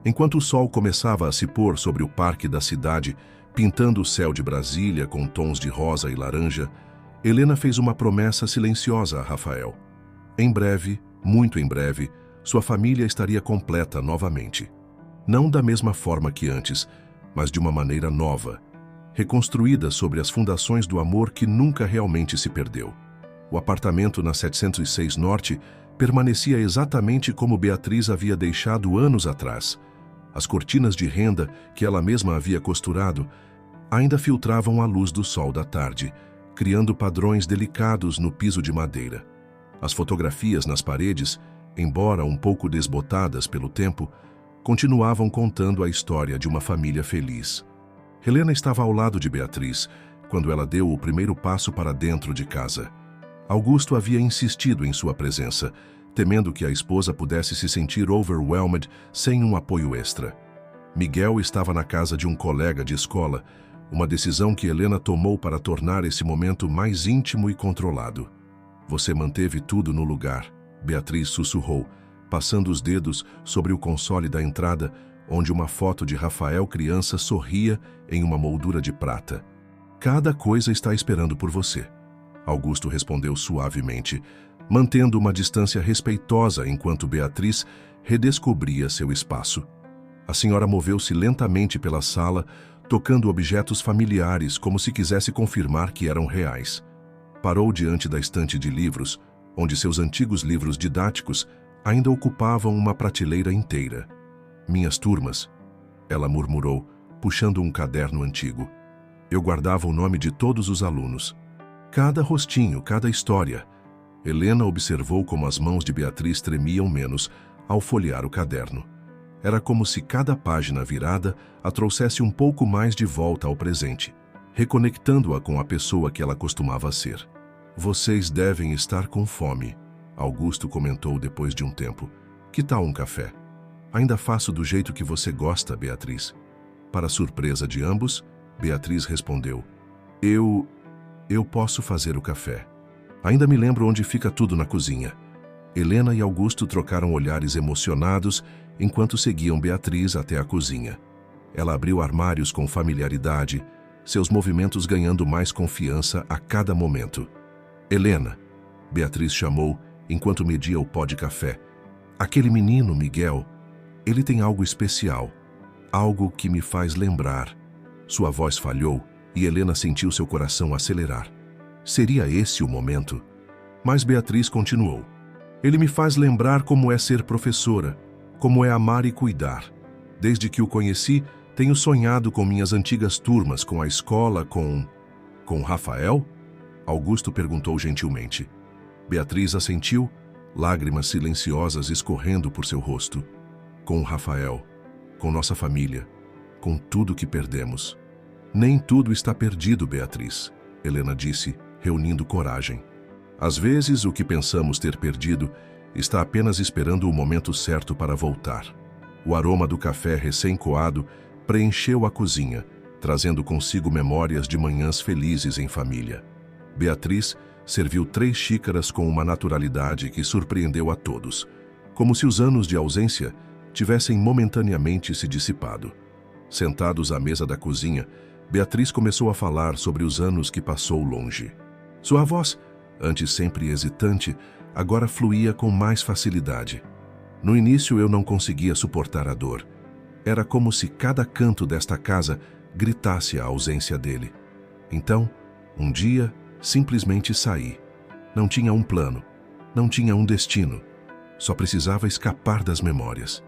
Enquanto o sol começava a se pôr sobre o parque da cidade, pintando o céu de Brasília com tons de rosa e laranja, Helena fez uma promessa silenciosa a Rafael. Em breve, muito em breve, sua família estaria completa novamente. Não da mesma forma que antes, mas de uma maneira nova, reconstruída sobre as fundações do amor que nunca realmente se perdeu. O apartamento na 706 Norte permanecia exatamente como Beatriz havia deixado anos atrás. As cortinas de renda que ela mesma havia costurado ainda filtravam a luz do sol da tarde, criando padrões delicados no piso de madeira. As fotografias nas paredes, embora um pouco desbotadas pelo tempo, continuavam contando a história de uma família feliz. Helena estava ao lado de Beatriz quando ela deu o primeiro passo para dentro de casa. Augusto havia insistido em sua presença, temendo que a esposa pudesse se sentir overwhelmed sem um apoio extra. Miguel estava na casa de um colega de escola, uma decisão que Helena tomou para tornar esse momento mais íntimo e controlado. Você manteve tudo no lugar, Beatriz sussurrou, passando os dedos sobre o console da entrada, onde uma foto de Rafael criança sorria em uma moldura de prata. Cada coisa está esperando por você, Augusto respondeu suavemente, mantendo uma distância respeitosa enquanto Beatriz redescobria seu espaço. A senhora moveu-se lentamente pela sala, tocando objetos familiares como se quisesse confirmar que eram reais. Parou diante da estante de livros, onde seus antigos livros didáticos ainda ocupavam uma prateleira inteira. Minhas turmas, ela murmurou, puxando um caderno antigo. Eu guardava o nome de todos os alunos. Cada rostinho, cada história. Helena observou como as mãos de Beatriz tremiam menos ao folhear o caderno. Era como se cada página virada a trouxesse um pouco mais de volta ao presente, reconectando-a com a pessoa que ela costumava ser. Vocês devem estar com fome, Augusto comentou depois de um tempo. Que tal um café? Ainda faço do jeito que você gosta, Beatriz. Para surpresa de ambos, Beatriz respondeu. Eu posso fazer o café. Ainda me lembro onde fica tudo na cozinha. Helena e Augusto trocaram olhares emocionados enquanto seguiam Beatriz até a cozinha. Ela abriu armários com familiaridade, seus movimentos ganhando mais confiança a cada momento. Helena, Beatriz chamou enquanto media o pó de café. Aquele menino, Miguel, ele tem algo especial, algo que me faz lembrar. Sua voz falhou e Helena sentiu seu coração acelerar. Seria esse o momento? Mas Beatriz continuou. Ele me faz lembrar como é ser professora, como é amar e cuidar. Desde que o conheci, tenho sonhado com minhas antigas turmas, com a escola, com Rafael? Augusto perguntou gentilmente. Beatriz assentiu, lágrimas silenciosas escorrendo por seu rosto. Com o Rafael, com nossa família, com tudo que perdemos. Nem tudo está perdido, Beatriz, Helena disse, reunindo coragem. Às vezes, o que pensamos ter perdido está apenas esperando o momento certo para voltar. O aroma do café recém-coado preencheu a cozinha, trazendo consigo memórias de manhãs felizes em família. Beatriz serviu 3 xícaras com uma naturalidade que surpreendeu a todos, como se os anos de ausência tivessem momentaneamente se dissipado. Sentados à mesa da cozinha, Beatriz começou a falar sobre os anos que passou longe. Sua voz, antes sempre hesitante, agora fluía com mais facilidade. No início eu não conseguia suportar a dor. Era como se cada canto desta casa gritasse a ausência dele. Então, um dia, simplesmente saí. Não tinha um plano, não tinha um destino. Só precisava escapar das memórias.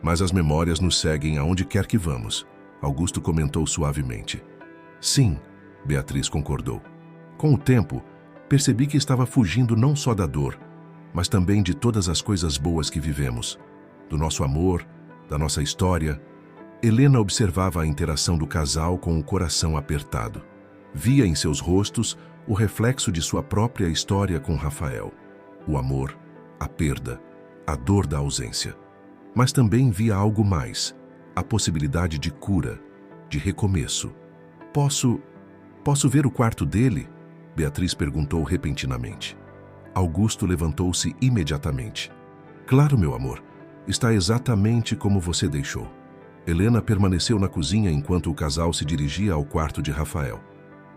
Mas as memórias nos seguem aonde quer que vamos, Augusto comentou suavemente. Sim, Beatriz concordou. Com o tempo, percebi que estava fugindo não só da dor, mas também de todas as coisas boas que vivemos, do nosso amor, da nossa história. Helena observava a interação do casal com o coração apertado. Via em seus rostos o reflexo de sua própria história com Rafael. O amor, a perda, a dor da ausência. Mas também via algo mais, a possibilidade de cura, de recomeço. Posso ver o quarto dele? Beatriz perguntou repentinamente. Augusto levantou-se imediatamente. Claro, meu amor, está exatamente como você deixou. Helena permaneceu na cozinha enquanto o casal se dirigia ao quarto de Rafael.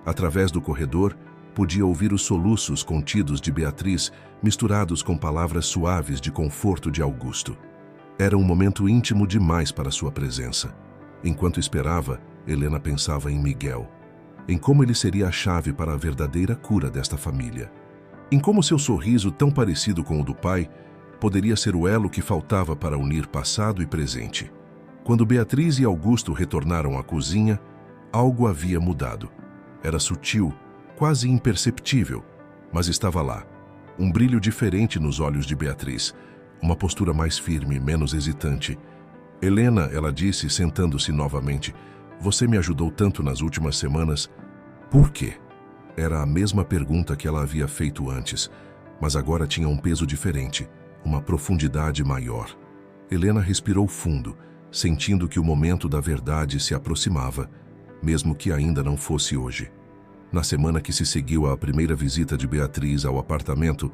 Através do corredor, podia ouvir os soluços contidos de Beatriz misturados com palavras suaves de conforto de Augusto. Era um momento íntimo demais para sua presença. Enquanto esperava, Helena pensava em Miguel, em como ele seria a chave para a verdadeira cura desta família. Em como seu sorriso, tão parecido com o do pai, poderia ser o elo que faltava para unir passado e presente. Quando Beatriz e Augusto retornaram à cozinha, algo havia mudado. Era sutil, quase imperceptível, mas estava lá. Um brilho diferente nos olhos de Beatriz, uma postura mais firme, menos hesitante. Helena, ela disse, sentando-se novamente, você me ajudou tanto nas últimas semanas. Por quê? Era a mesma pergunta que ela havia feito antes, mas agora tinha um peso diferente, uma profundidade maior. Helena respirou fundo, sentindo que o momento da verdade se aproximava, mesmo que ainda não fosse hoje. Na semana que se seguiu à primeira visita de Beatriz ao apartamento,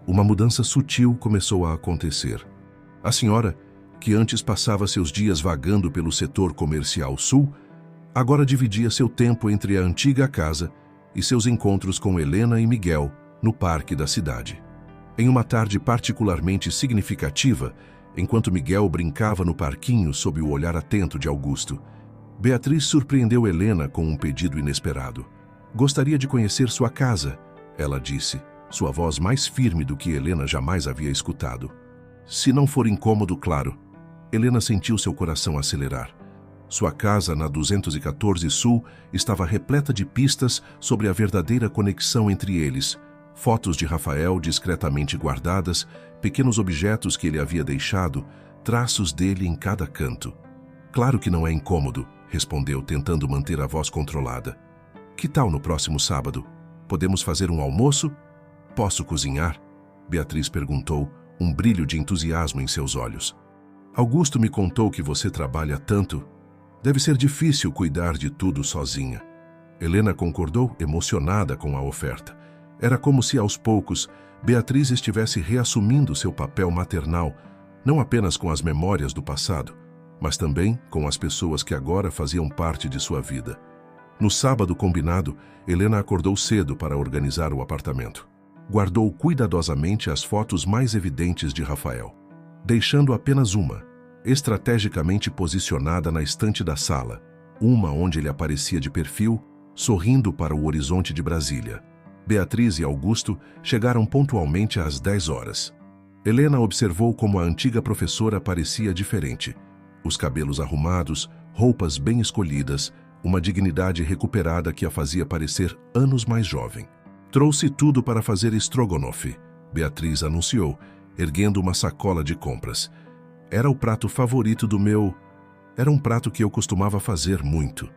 uma mudança sutil começou a acontecer. A senhora, que antes passava seus dias vagando pelo setor comercial sul, agora dividia seu tempo entre a antiga casa e seus encontros com Helena e Miguel no parque da cidade. Em uma tarde particularmente significativa, enquanto Miguel brincava no parquinho sob o olhar atento de Augusto, Beatriz surpreendeu Helena com um pedido inesperado. Gostaria de conhecer sua casa, ela disse, sua voz mais firme do que Helena jamais havia escutado. Se não for incômodo, claro. Helena sentiu seu coração acelerar. Sua casa na 214 Sul estava repleta de pistas sobre a verdadeira conexão entre eles. Fotos de Rafael discretamente guardadas, pequenos objetos que ele havia deixado, traços dele em cada canto. Claro que não é incômodo, respondeu, tentando manter a voz controlada. Que tal no próximo sábado? Podemos fazer um almoço? Posso cozinhar? Beatriz perguntou, um brilho de entusiasmo em seus olhos. Augusto me contou que você trabalha tanto. Deve ser difícil cuidar de tudo sozinha. Helena concordou, emocionada com a oferta. Era como se, aos poucos, Beatriz estivesse reassumindo seu papel maternal, não apenas com as memórias do passado, mas também com as pessoas que agora faziam parte de sua vida. No sábado combinado, Helena acordou cedo para organizar o apartamento. Guardou cuidadosamente as fotos mais evidentes de Rafael, deixando apenas uma, estrategicamente posicionada na estante da sala, uma onde ele aparecia de perfil, sorrindo para o horizonte de Brasília. Beatriz e Augusto chegaram pontualmente às 10 horas. Helena observou como a antiga professora parecia diferente. Os cabelos arrumados, roupas bem escolhidas, uma dignidade recuperada que a fazia parecer anos mais jovem. Trouxe tudo para fazer estrogonofe, Beatriz anunciou, erguendo uma sacola de compras. Era o prato favorito do meu... Era um prato que eu costumava fazer muito.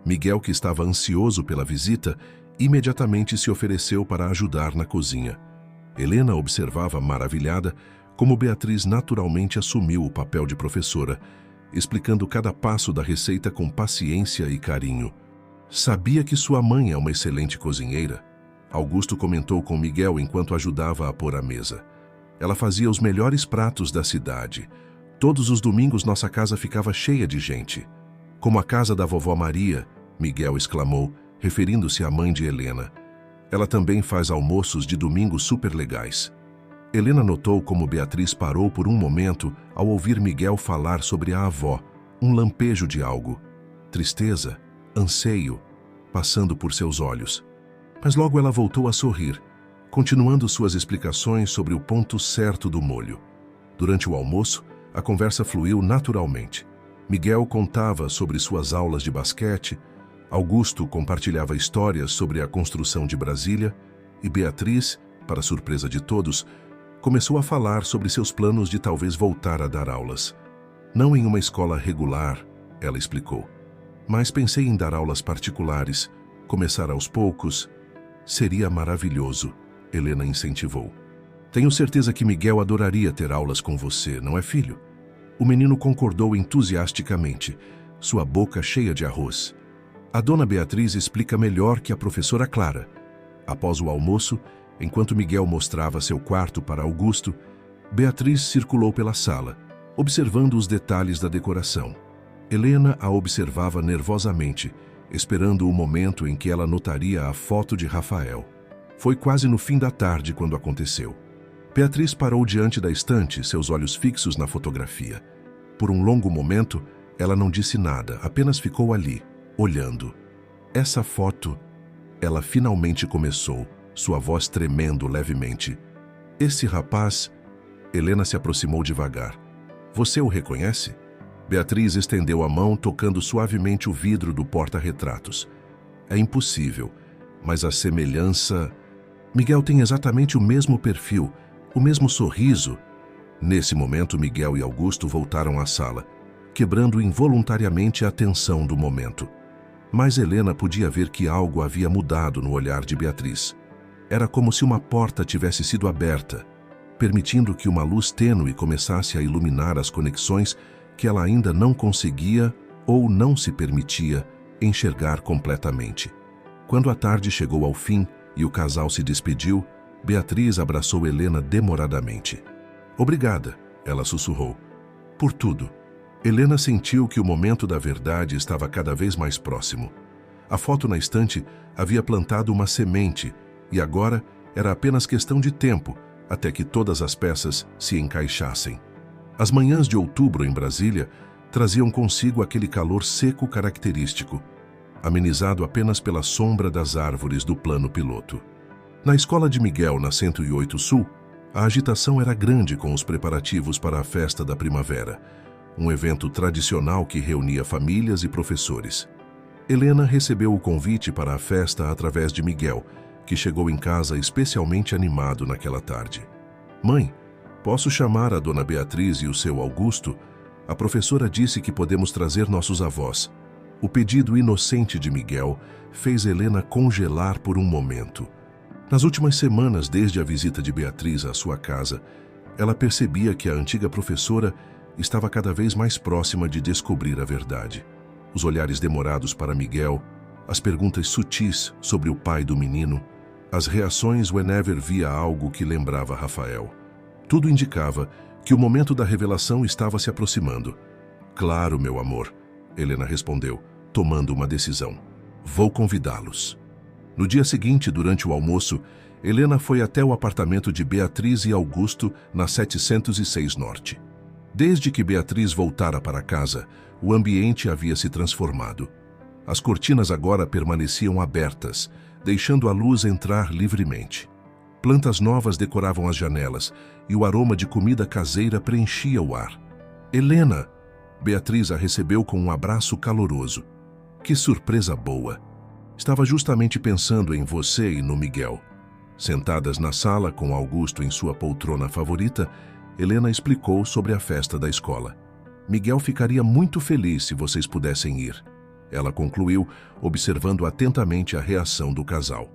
Miguel, que estava ansioso pela visita, imediatamente se ofereceu para ajudar na cozinha. Helena observava maravilhada como Beatriz naturalmente assumiu o papel de professora, explicando cada passo da receita com paciência e carinho. Sabia que sua mãe é uma excelente cozinheira? Augusto comentou com Miguel enquanto ajudava a pôr a mesa. Ela fazia os melhores pratos da cidade. Todos os domingos nossa casa ficava cheia de gente. Como a casa da vovó Maria, Miguel exclamou, referindo-se à mãe de Helena. Ela também faz almoços de domingo super legais. Helena notou como Beatriz parou por um momento ao ouvir Miguel falar sobre a avó, um lampejo de algo. Tristeza, anseio, passando por seus olhos. Mas logo ela voltou a sorrir, continuando suas explicações sobre o ponto certo do molho. Durante o almoço, a conversa fluiu naturalmente. Miguel contava sobre suas aulas de basquete, Augusto compartilhava histórias sobre a construção de Brasília e Beatriz, para surpresa de todos, começou a falar sobre seus planos de talvez voltar a dar aulas. Não em uma escola regular, ela explicou, mas pensei em dar aulas particulares, começar aos poucos. Seria maravilhoso, Helena incentivou. Tenho certeza que Miguel adoraria ter aulas com você, não é, filho? O menino concordou entusiasticamente, sua boca cheia de arroz. A dona Beatriz explica melhor que a professora Clara. Após o almoço, enquanto Miguel mostrava seu quarto para Augusto, Beatriz circulou pela sala, observando os detalhes da decoração. Helena a observava nervosamente, esperando o momento em que ela notaria a foto de Rafael. Foi quase no fim da tarde quando aconteceu. Beatriz parou diante da estante, seus olhos fixos na fotografia. Por um longo momento, ela não disse nada, apenas ficou ali, olhando. Essa foto, ela finalmente começou, sua voz tremendo levemente. Esse rapaz... Helena se aproximou devagar. Você o reconhece? Beatriz estendeu a mão, tocando suavemente o vidro do porta-retratos. É impossível, mas a semelhança... Miguel tem exatamente o mesmo perfil, o mesmo sorriso. Nesse momento, Miguel e Augusto voltaram à sala, quebrando involuntariamente a tensão do momento. Mas Helena podia ver que algo havia mudado no olhar de Beatriz. Era como se uma porta tivesse sido aberta, permitindo que uma luz tênue começasse a iluminar as conexões que ela ainda não conseguia ou não se permitia enxergar completamente. Quando a tarde chegou ao fim e o casal se despediu, Beatriz abraçou Helena demoradamente. Obrigada, ela sussurrou, por tudo. Helena sentiu que o momento da verdade estava cada vez mais próximo. A foto na estante havia plantado uma semente e agora era apenas questão de tempo até que todas as peças se encaixassem. As manhãs de outubro em Brasília traziam consigo aquele calor seco característico, amenizado apenas pela sombra das árvores do plano piloto. Na escola de Miguel, na 108 Sul, a agitação era grande com os preparativos para a festa da primavera, um evento tradicional que reunia famílias e professores. Helena recebeu o convite para a festa através de Miguel, que chegou em casa especialmente animado naquela tarde. Mãe, posso chamar a dona Beatriz e o seu Augusto? A professora disse que podemos trazer nossos avós. O pedido inocente de Miguel fez Helena congelar por um momento. Nas últimas semanas, desde a visita de Beatriz à sua casa, ela percebia que a antiga professora estava cada vez mais próxima de descobrir a verdade. Os olhares demorados para Miguel, as perguntas sutis sobre o pai do menino, as reações whenever via algo que lembrava Rafael. Tudo indicava que o momento da revelação estava se aproximando. Claro, meu amor, Helena respondeu, tomando uma decisão. Vou convidá-los. No dia seguinte, durante o almoço, Helena foi até o apartamento de Beatriz e Augusto, na 706 Norte. Desde que Beatriz voltara para casa, o ambiente havia se transformado. As cortinas agora permaneciam abertas, deixando a luz entrar livremente. Plantas novas decoravam as janelas e o aroma de comida caseira preenchia o ar. Helena! Beatriz a recebeu com um abraço caloroso. Que surpresa boa! Estava justamente pensando em você e no Miguel. Sentadas na sala, com Augusto em sua poltrona favorita, Helena explicou sobre a festa da escola. Miguel ficaria muito feliz se vocês pudessem ir. Ela concluiu, observando atentamente a reação do casal.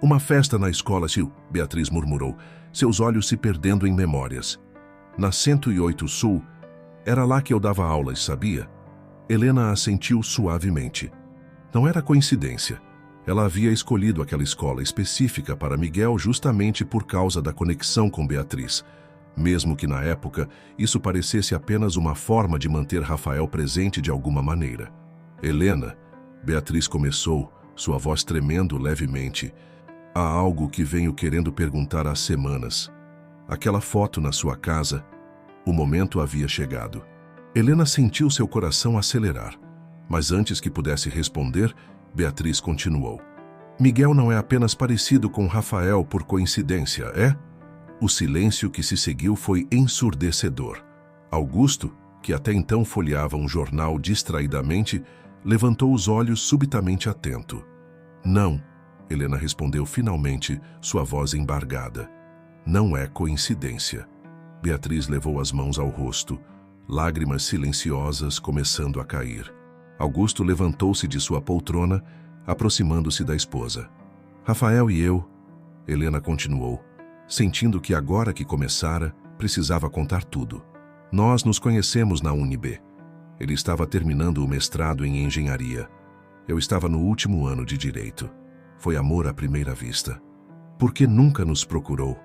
Uma festa na escola, tio, Beatriz murmurou, seus olhos se perdendo em memórias. Na 108 Sul, era lá que eu dava aulas, sabia? Helena assentiu suavemente. Não era coincidência. Ela havia escolhido aquela escola específica para Miguel justamente por causa da conexão com Beatriz, mesmo que na época isso parecesse apenas uma forma de manter Rafael presente de alguma maneira. Helena, Beatriz começou, sua voz tremendo levemente. Há algo que venho querendo perguntar há semanas. Aquela foto na sua casa, o momento havia chegado. Helena sentiu seu coração acelerar, mas antes que pudesse responder, Beatriz continuou. Miguel não é apenas parecido com Rafael por coincidência, é? O silêncio que se seguiu foi ensurdecedor. Augusto, que até então folheava um jornal distraidamente, levantou os olhos subitamente atento. Não, Helena respondeu finalmente, sua voz embargada. Não é coincidência. Beatriz levou as mãos ao rosto, lágrimas silenciosas começando a cair. Augusto levantou-se de sua poltrona, aproximando-se da esposa. Rafael e eu, Helena continuou, sentindo que agora que começara, precisava contar tudo. Nós nos conhecemos na UniB. Ele estava terminando o mestrado em engenharia. Eu estava no último ano de direito. Foi amor à primeira vista. Por que nunca nos procurou?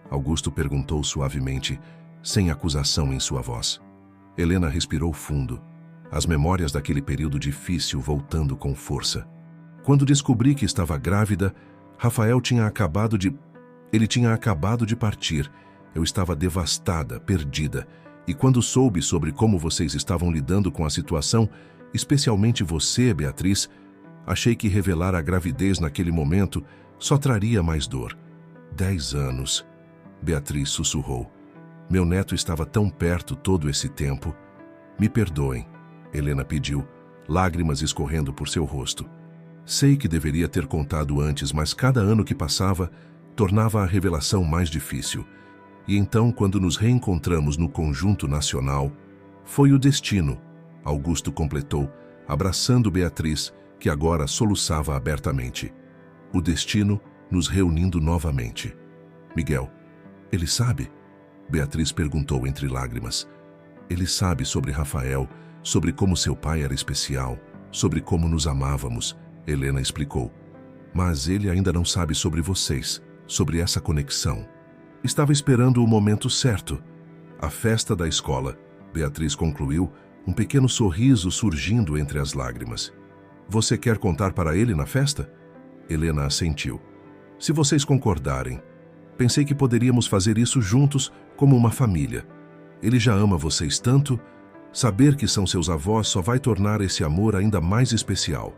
Augusto perguntou suavemente, sem acusação em sua voz. Helena respirou fundo, as memórias daquele período difícil voltando com força. Quando descobri que estava grávida, Rafael tinha acabado de... Ele tinha acabado de partir. Eu estava devastada, perdida. E quando soube sobre como vocês estavam lidando com a situação, especialmente você, Beatriz, achei que revelar a gravidez naquele momento só traria mais dor. 10 anos. Beatriz sussurrou. Meu neto estava tão perto todo esse tempo. Me perdoem, Helena pediu, lágrimas escorrendo por seu rosto. Sei que deveria ter contado antes, mas cada ano que passava tornava a revelação mais difícil. E então, quando nos reencontramos no Conjunto Nacional, foi o destino, Augusto completou, abraçando Beatriz, que agora soluçava abertamente. O destino nos reunindo novamente. Miguel, ele sabe? Beatriz perguntou entre lágrimas. Ele sabe sobre Rafael, sobre como seu pai era especial, sobre como nos amávamos, Helena explicou. Mas ele ainda não sabe sobre vocês, sobre essa conexão. Estava esperando o momento certo. A festa da escola, Beatriz concluiu, um pequeno sorriso surgindo entre as lágrimas. Você quer contar para ele na festa? Helena assentiu. Se vocês concordarem. Pensei que poderíamos fazer isso juntos como uma família. Ele já ama vocês tanto, saber que são seus avós só vai tornar esse amor ainda mais especial.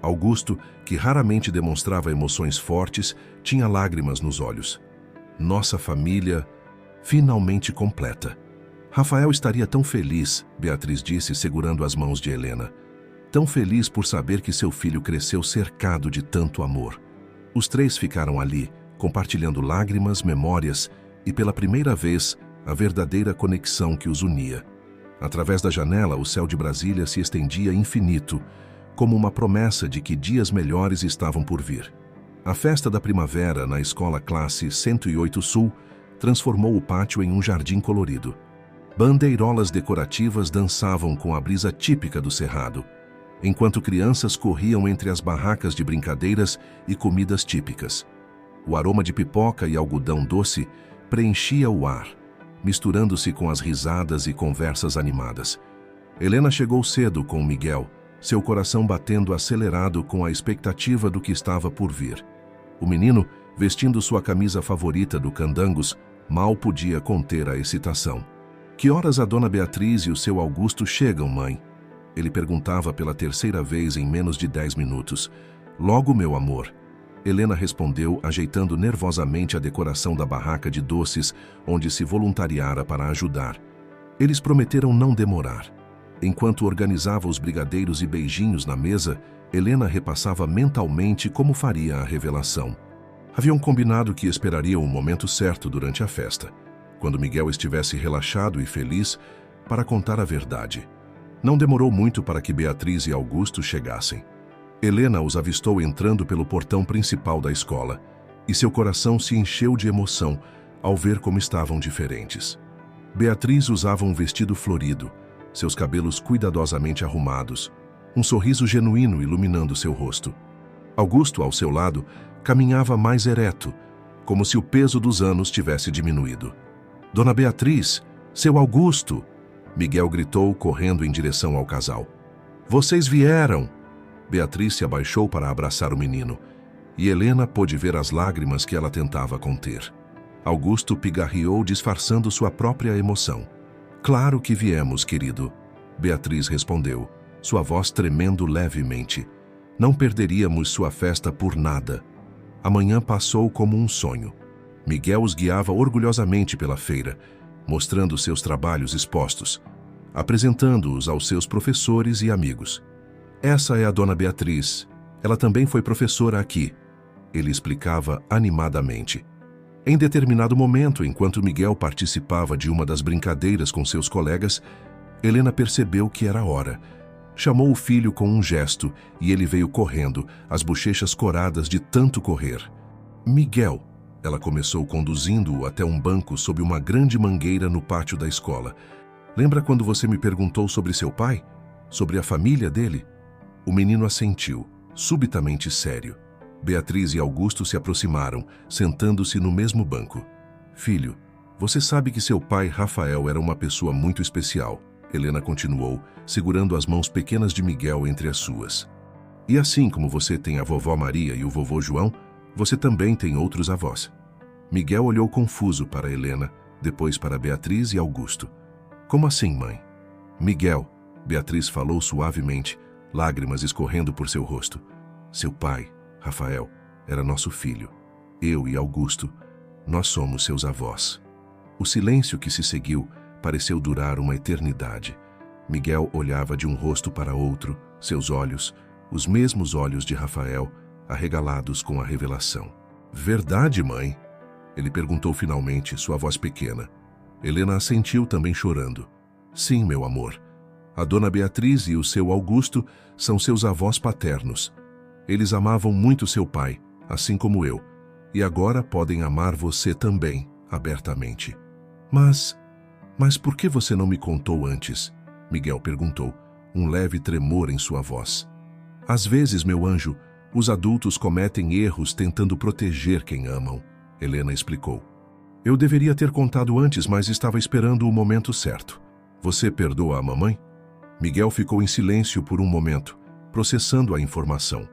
Augusto, que raramente demonstrava emoções fortes, tinha lágrimas nos olhos. Nossa família finalmente completa. Rafael estaria tão feliz, Beatriz disse, segurando as mãos de Helena. Tão feliz por saber que seu filho cresceu cercado de tanto amor. Os três ficaram ali, compartilhando lágrimas, memórias e, pela primeira vez, a verdadeira conexão que os unia. Através da janela, o céu de Brasília se estendia infinito, como uma promessa de que dias melhores estavam por vir. A festa da primavera na escola classe 108 Sul transformou o pátio em um jardim colorido. Bandeirolas decorativas dançavam com a brisa típica do Cerrado, enquanto crianças corriam entre as barracas de brincadeiras e comidas típicas. O aroma de pipoca e algodão doce preenchia o ar, misturando-se com as risadas e conversas animadas. Helena chegou cedo com Miguel, seu coração batendo acelerado com a expectativa do que estava por vir. O menino, vestindo sua camisa favorita do Candangos, mal podia conter a excitação. Que horas a dona Beatriz e o seu Augusto chegam, mãe? Ele perguntava pela terceira vez em menos de 10 minutos. Logo, meu amor. Helena respondeu, ajeitando nervosamente a decoração da barraca de doces onde se voluntariara para ajudar. Eles prometeram não demorar. Enquanto organizava os brigadeiros e beijinhos na mesa, Helena repassava mentalmente como faria a revelação. Haviam combinado que esperariam o momento certo durante a festa, quando Miguel estivesse relaxado e feliz, para contar a verdade. Não demorou muito para que Beatriz e Augusto chegassem. Helena os avistou entrando pelo portão principal da escola, e seu coração se encheu de emoção ao ver como estavam diferentes. Beatriz usava um vestido florido, seus cabelos cuidadosamente arrumados, um sorriso genuíno iluminando seu rosto. Augusto, ao seu lado, caminhava mais ereto, como se o peso dos anos tivesse diminuído. Dona Beatriz, seu Augusto! Miguel gritou, correndo em direção ao casal. Vocês vieram! Beatriz se abaixou para abraçar o menino, e Helena pôde ver as lágrimas que ela tentava conter. Augusto pigarreou, disfarçando sua própria emoção. Claro que viemos, querido, Beatriz respondeu, sua voz tremendo levemente. Não perderíamos sua festa por nada. Amanhã passou como um sonho. Miguel os guiava orgulhosamente pela feira, mostrando seus trabalhos expostos, apresentando-os aos seus professores e amigos. Essa é a Dona Beatriz. Ela também foi professora aqui. Ele explicava animadamente. Em determinado momento, enquanto Miguel participava de uma das brincadeiras com seus colegas, Helena percebeu que era hora. Chamou o filho com um gesto e ele veio correndo, as bochechas coradas de tanto correr. Miguel, ela começou conduzindo-o até um banco sob uma grande mangueira no pátio da escola. Lembra quando você me perguntou sobre seu pai? Sobre a família dele? O menino assentiu, subitamente sério. Beatriz e Augusto se aproximaram, sentando-se no mesmo banco. Filho, você sabe que seu pai, Rafael, era uma pessoa muito especial, Helena continuou, segurando as mãos pequenas de Miguel entre as suas. E assim como você tem a vovó Maria e o vovô João, você também tem outros avós. Miguel olhou confuso para Helena, depois para Beatriz e Augusto. Como assim, mãe? Miguel, Beatriz falou suavemente, lágrimas escorrendo por seu rosto. Seu pai, Rafael, era nosso filho. Eu e Augusto, nós somos seus avós. O silêncio que se seguiu pareceu durar uma eternidade. Miguel olhava de um rosto para outro, seus olhos, os mesmos olhos de Rafael, arregalados com a revelação. Verdade, mãe? Ele perguntou finalmente, sua voz pequena. Helena assentiu, também chorando. Sim, meu amor. A Dona Beatriz e o seu Augusto são seus avós paternos. Eles amavam muito seu pai, assim como eu, e agora podem amar você também, abertamente. Mas por que você não me contou antes? Miguel perguntou, um leve tremor em sua voz. Às vezes, meu anjo, os adultos cometem erros tentando proteger quem amam, Helena explicou. Eu deveria ter contado antes, mas estava esperando o momento certo. Você perdoa a mamãe? Miguel ficou em silêncio por um momento, processando a informação.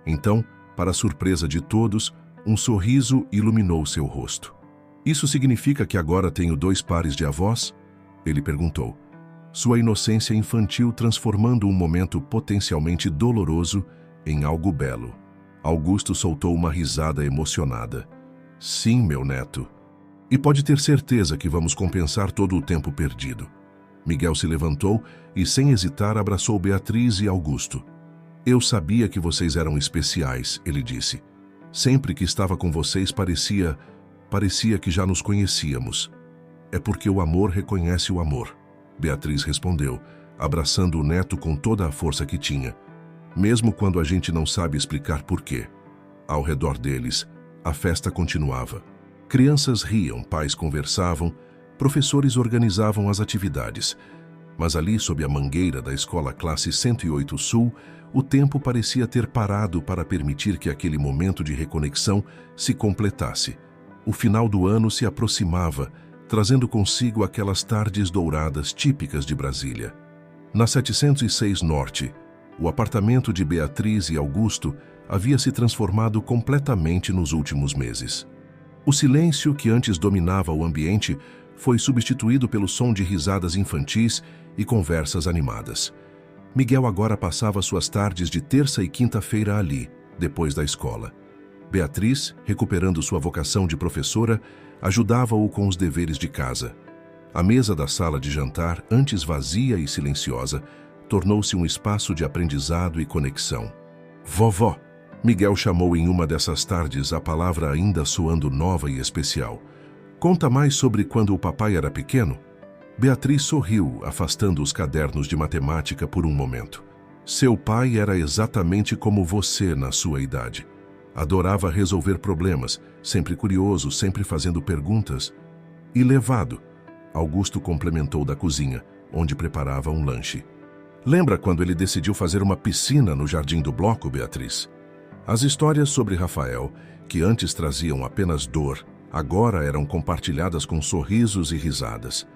Então, para a surpresa de todos, um sorriso iluminou seu rosto. Isso significa que agora tenho 2 pares de avós? Ele perguntou. Sua inocência infantil transformando um momento potencialmente doloroso em algo belo. Augusto soltou uma risada emocionada. Sim, meu neto. E pode ter certeza que vamos compensar todo o tempo perdido. Miguel se levantou e, sem hesitar, abraçou Beatriz e Augusto. Eu sabia que vocês eram especiais, ele disse. Sempre que estava com vocês parecia que já nos conhecíamos. É porque o amor reconhece o amor, Beatriz respondeu, abraçando o neto com toda a força que tinha. Mesmo quando a gente não sabe explicar por quê. Ao redor deles, a festa continuava. Crianças riam, pais conversavam, professores organizavam as atividades. Mas ali, sob a mangueira da escola classe 108 Sul, o tempo parecia ter parado para permitir que aquele momento de reconexão se completasse. O final do ano se aproximava, trazendo consigo aquelas tardes douradas típicas de Brasília. Na 706 Norte, o apartamento de Beatriz e Augusto havia se transformado completamente nos últimos meses. O silêncio que antes dominava o ambiente foi substituído pelo som de risadas infantis e conversas animadas. Miguel agora passava suas tardes de terça e quinta-feira ali, depois da escola. Beatriz, recuperando sua vocação de professora, ajudava-o com os deveres de casa. A mesa da sala de jantar, antes vazia e silenciosa, tornou-se um espaço de aprendizado e conexão. Vovó, Miguel chamou em uma dessas tardes, a palavra ainda soando nova e especial. Conta mais sobre quando o papai era pequeno? Beatriz sorriu, afastando os cadernos de matemática por um momento. Seu pai era exatamente como você na sua idade. Adorava resolver problemas, sempre curioso, sempre fazendo perguntas. E levado, Augusto complementou da cozinha, onde preparava um lanche. Lembra quando ele decidiu fazer uma piscina no jardim do bloco, Beatriz? As histórias sobre Rafael, que antes traziam apenas dor, agora eram compartilhadas com sorrisos e risadas.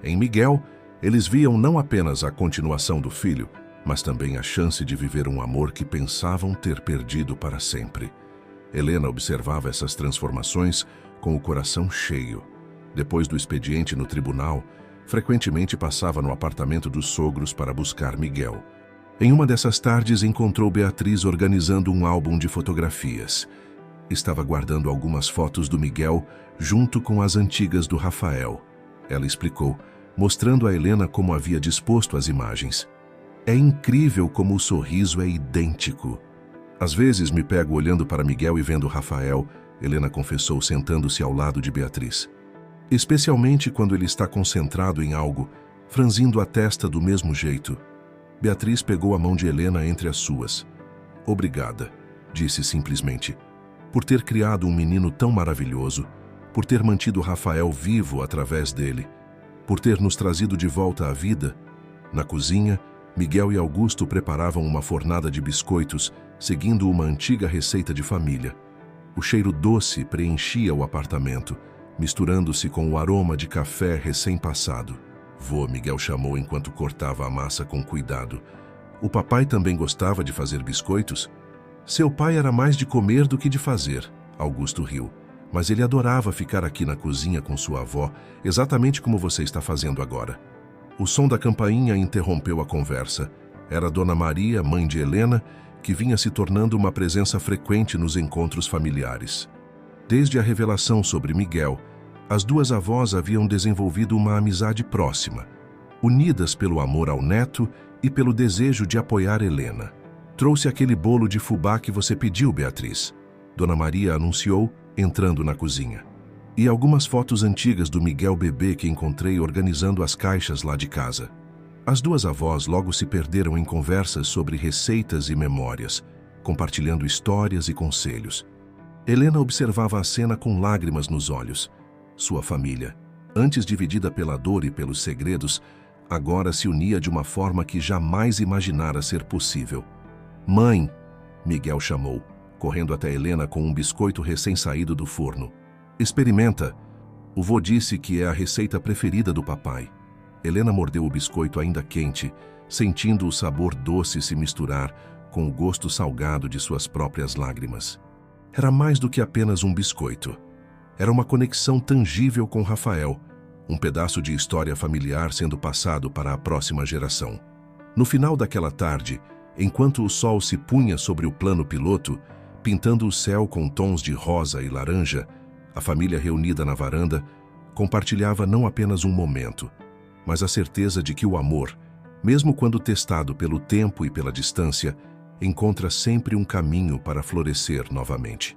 Em Miguel, eles viam não apenas a continuação do filho, mas também a chance de viver um amor que pensavam ter perdido para sempre. Helena observava essas transformações com o coração cheio. Depois do expediente no tribunal, frequentemente passava no apartamento dos sogros para buscar Miguel. Em uma dessas tardes, encontrou Beatriz organizando um álbum de fotografias. Estava guardando algumas fotos do Miguel junto com as antigas do Rafael. Ela explicou, mostrando a Helena como havia disposto as imagens. É incrível como o sorriso é idêntico. Às vezes me pego olhando para Miguel e vendo Rafael, Helena confessou sentando-se ao lado de Beatriz. Especialmente quando ele está concentrado em algo, franzindo a testa do mesmo jeito. Beatriz pegou a mão de Helena entre as suas. Obrigada, disse simplesmente, por ter criado um menino tão maravilhoso, por ter mantido Rafael vivo através dele, por ter nos trazido de volta à vida. Na cozinha, Miguel e Augusto preparavam uma fornada de biscoitos, seguindo uma antiga receita de família. O cheiro doce preenchia o apartamento, misturando-se com o aroma de café recém-passado. Vô, Miguel chamou enquanto cortava a massa com cuidado. O papai também gostava de fazer biscoitos? Seu pai era mais de comer do que de fazer, Augusto riu. Mas ele adorava ficar aqui na cozinha com sua avó, exatamente como você está fazendo agora. O som da campainha interrompeu a conversa. Era Dona Maria, mãe de Helena, que vinha se tornando uma presença frequente nos encontros familiares. Desde a revelação sobre Miguel, as duas avós haviam desenvolvido uma amizade próxima, unidas pelo amor ao neto e pelo desejo de apoiar Helena. Trouxe aquele bolo de fubá que você pediu, Beatriz. Dona Maria anunciou, entrando na cozinha. E algumas fotos antigas do Miguel bebê que encontrei organizando as caixas lá de casa. As duas avós logo se perderam em conversas sobre receitas e memórias, compartilhando histórias e conselhos. Helena observava a cena com lágrimas nos olhos. Sua família, antes dividida pela dor e pelos segredos, agora se unia de uma forma que jamais imaginara ser possível. Mãe, Miguel chamou, correndo até Helena com um biscoito recém-saído do forno. Experimenta. O vô disse que é a receita preferida do papai. Helena mordeu o biscoito ainda quente, sentindo o sabor doce se misturar com o gosto salgado de suas próprias lágrimas. Era mais do que apenas um biscoito. Era uma conexão tangível com Rafael, um pedaço de história familiar sendo passado para a próxima geração. No final daquela tarde, enquanto o sol se punha sobre o plano piloto, pintando o céu com tons de rosa e laranja, a família reunida na varanda compartilhava não apenas um momento, mas a certeza de que o amor, mesmo quando testado pelo tempo e pela distância, encontra sempre um caminho para florescer novamente.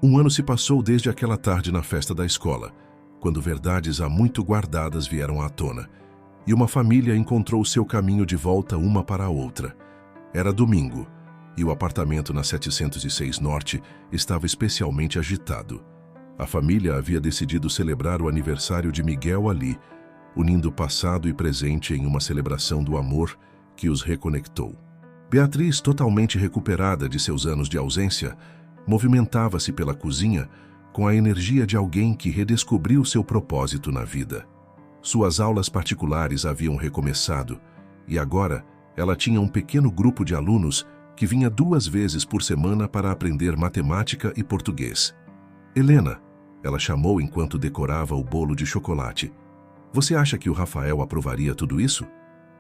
Um ano se passou desde aquela tarde na festa da escola, quando verdades há muito guardadas vieram à tona, e uma família encontrou seu caminho de volta uma para a outra. Era domingo, e o apartamento na 706 Norte estava especialmente agitado. A família havia decidido celebrar o aniversário de Miguel ali, unindo passado e presente em uma celebração do amor que os reconectou. Beatriz, totalmente recuperada de seus anos de ausência, movimentava-se pela cozinha com a energia de alguém que redescobriu seu propósito na vida. Suas aulas particulares haviam recomeçado e agora ela tinha um pequeno grupo de alunos que vinha 2 vezes por semana para aprender matemática e português. Helena, ela chamou enquanto decorava o bolo de chocolate. Você acha que o Rafael aprovaria tudo isso?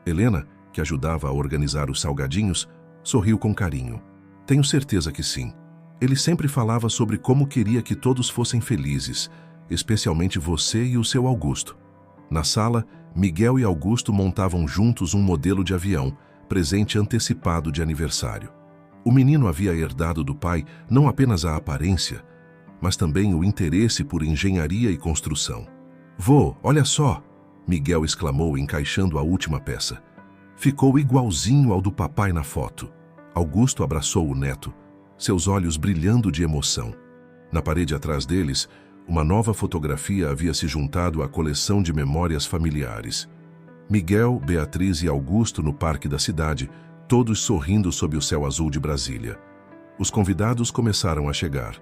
Helena, que ajudava a organizar os salgadinhos, sorriu com carinho. Tenho certeza que sim. Ele sempre falava sobre como queria que todos fossem felizes, especialmente você e o seu Augusto. Na sala, Miguel e Augusto montavam juntos um modelo de avião, presente antecipado de aniversário. O menino havia herdado do pai não apenas a aparência, mas também o interesse por engenharia e construção. "Vô, olha só!" Miguel exclamou, encaixando a última peça. Ficou igualzinho ao do papai na foto. Augusto abraçou o neto, seus olhos brilhando de emoção. Na parede atrás deles, uma nova fotografia havia se juntado à coleção de memórias familiares. Miguel, Beatriz e Augusto no parque da cidade, todos sorrindo sob o céu azul de Brasília. Os convidados começaram a chegar.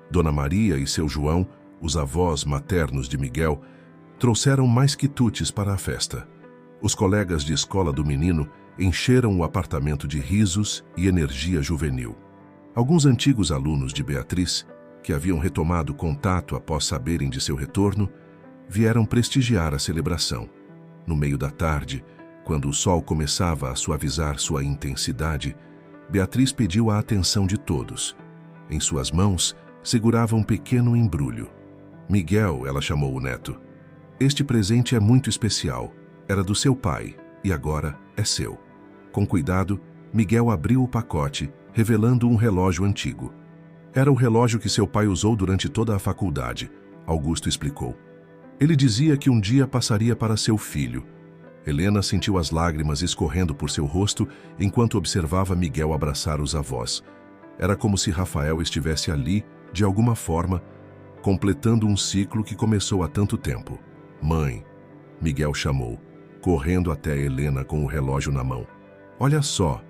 Dona Maria e seu João, os avós maternos de Miguel, trouxeram mais quitutes para a festa. Os colegas de escola do menino encheram o apartamento de risos e energia juvenil. Alguns antigos alunos de Beatriz, que haviam retomado contato após saberem de seu retorno, vieram prestigiar a celebração. No meio da tarde, quando o sol começava a suavizar sua intensidade, Beatriz pediu a atenção de todos. Em suas mãos, segurava um pequeno embrulho. "Miguel", ela chamou o neto. "Este presente é muito especial. Era do seu pai e agora é seu." Com cuidado, Miguel abriu o pacote, revelando um relógio antigo. "Era o relógio que seu pai usou durante toda a faculdade", Augusto explicou. "Ele dizia que um dia passaria para seu filho." Helena sentiu as lágrimas escorrendo por seu rosto enquanto observava Miguel abraçar os avós. Era como se Rafael estivesse ali, de alguma forma, completando um ciclo que começou há tanto tempo. "Mãe", Miguel chamou, correndo até Helena com o relógio na mão. "Olha só,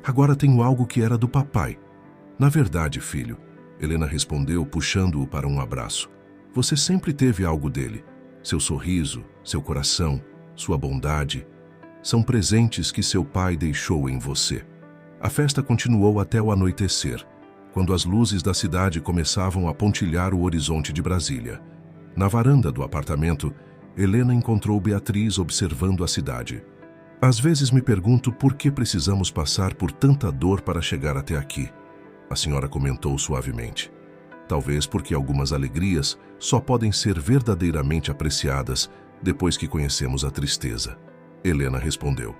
agora tenho algo que era do papai." "Na verdade, filho", Helena respondeu, puxando-o para um abraço. "Você sempre teve algo dele. Seu sorriso, seu coração, sua bondade. São presentes que seu pai deixou em você." A festa continuou até o anoitecer, quando as luzes da cidade começavam a pontilhar o horizonte de Brasília. Na varanda do apartamento, Helena encontrou Beatriz observando a cidade. "Às vezes me pergunto por que precisamos passar por tanta dor para chegar até aqui", a senhora comentou suavemente. "Talvez porque algumas alegrias só podem ser verdadeiramente apreciadas depois que conhecemos a tristeza." Helena respondeu.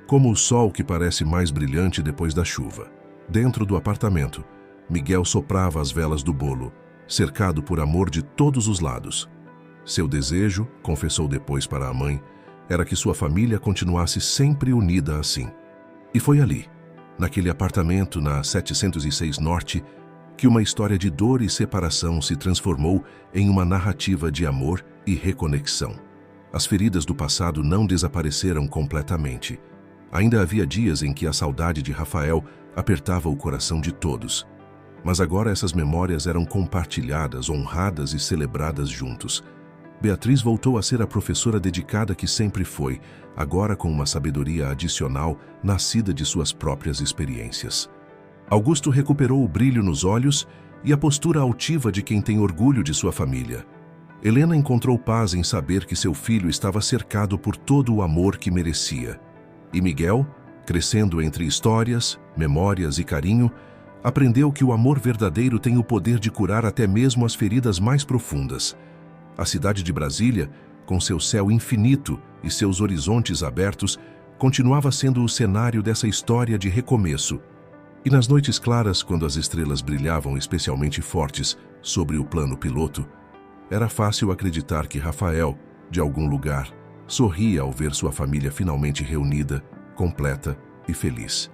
"Como o sol que parece mais brilhante depois da chuva." Dentro do apartamento, Miguel soprava as velas do bolo, cercado por amor de todos os lados. Seu desejo, confessou depois para a mãe, era que sua família continuasse sempre unida assim. E foi ali, naquele apartamento na 706 Norte, que uma história de dor e separação se transformou em uma narrativa de amor e reconexão. As feridas do passado não desapareceram completamente. Ainda havia dias em que a saudade de Rafael apertava o coração de todos. Mas agora essas memórias eram compartilhadas, honradas e celebradas juntos. Beatriz voltou a ser a professora dedicada que sempre foi, agora com uma sabedoria adicional nascida de suas próprias experiências. Augusto recuperou o brilho nos olhos e a postura altiva de quem tem orgulho de sua família. Helena encontrou paz em saber que seu filho estava cercado por todo o amor que merecia. E Miguel, crescendo entre histórias, memórias e carinho, aprendeu que o amor verdadeiro tem o poder de curar até mesmo as feridas mais profundas. A cidade de Brasília, com seu céu infinito e seus horizontes abertos, continuava sendo o cenário dessa história de recomeço. E nas noites claras, quando as estrelas brilhavam especialmente fortes sobre o plano piloto, era fácil acreditar que Rafael, de algum lugar, sorria ao ver sua família finalmente reunida, completa e feliz.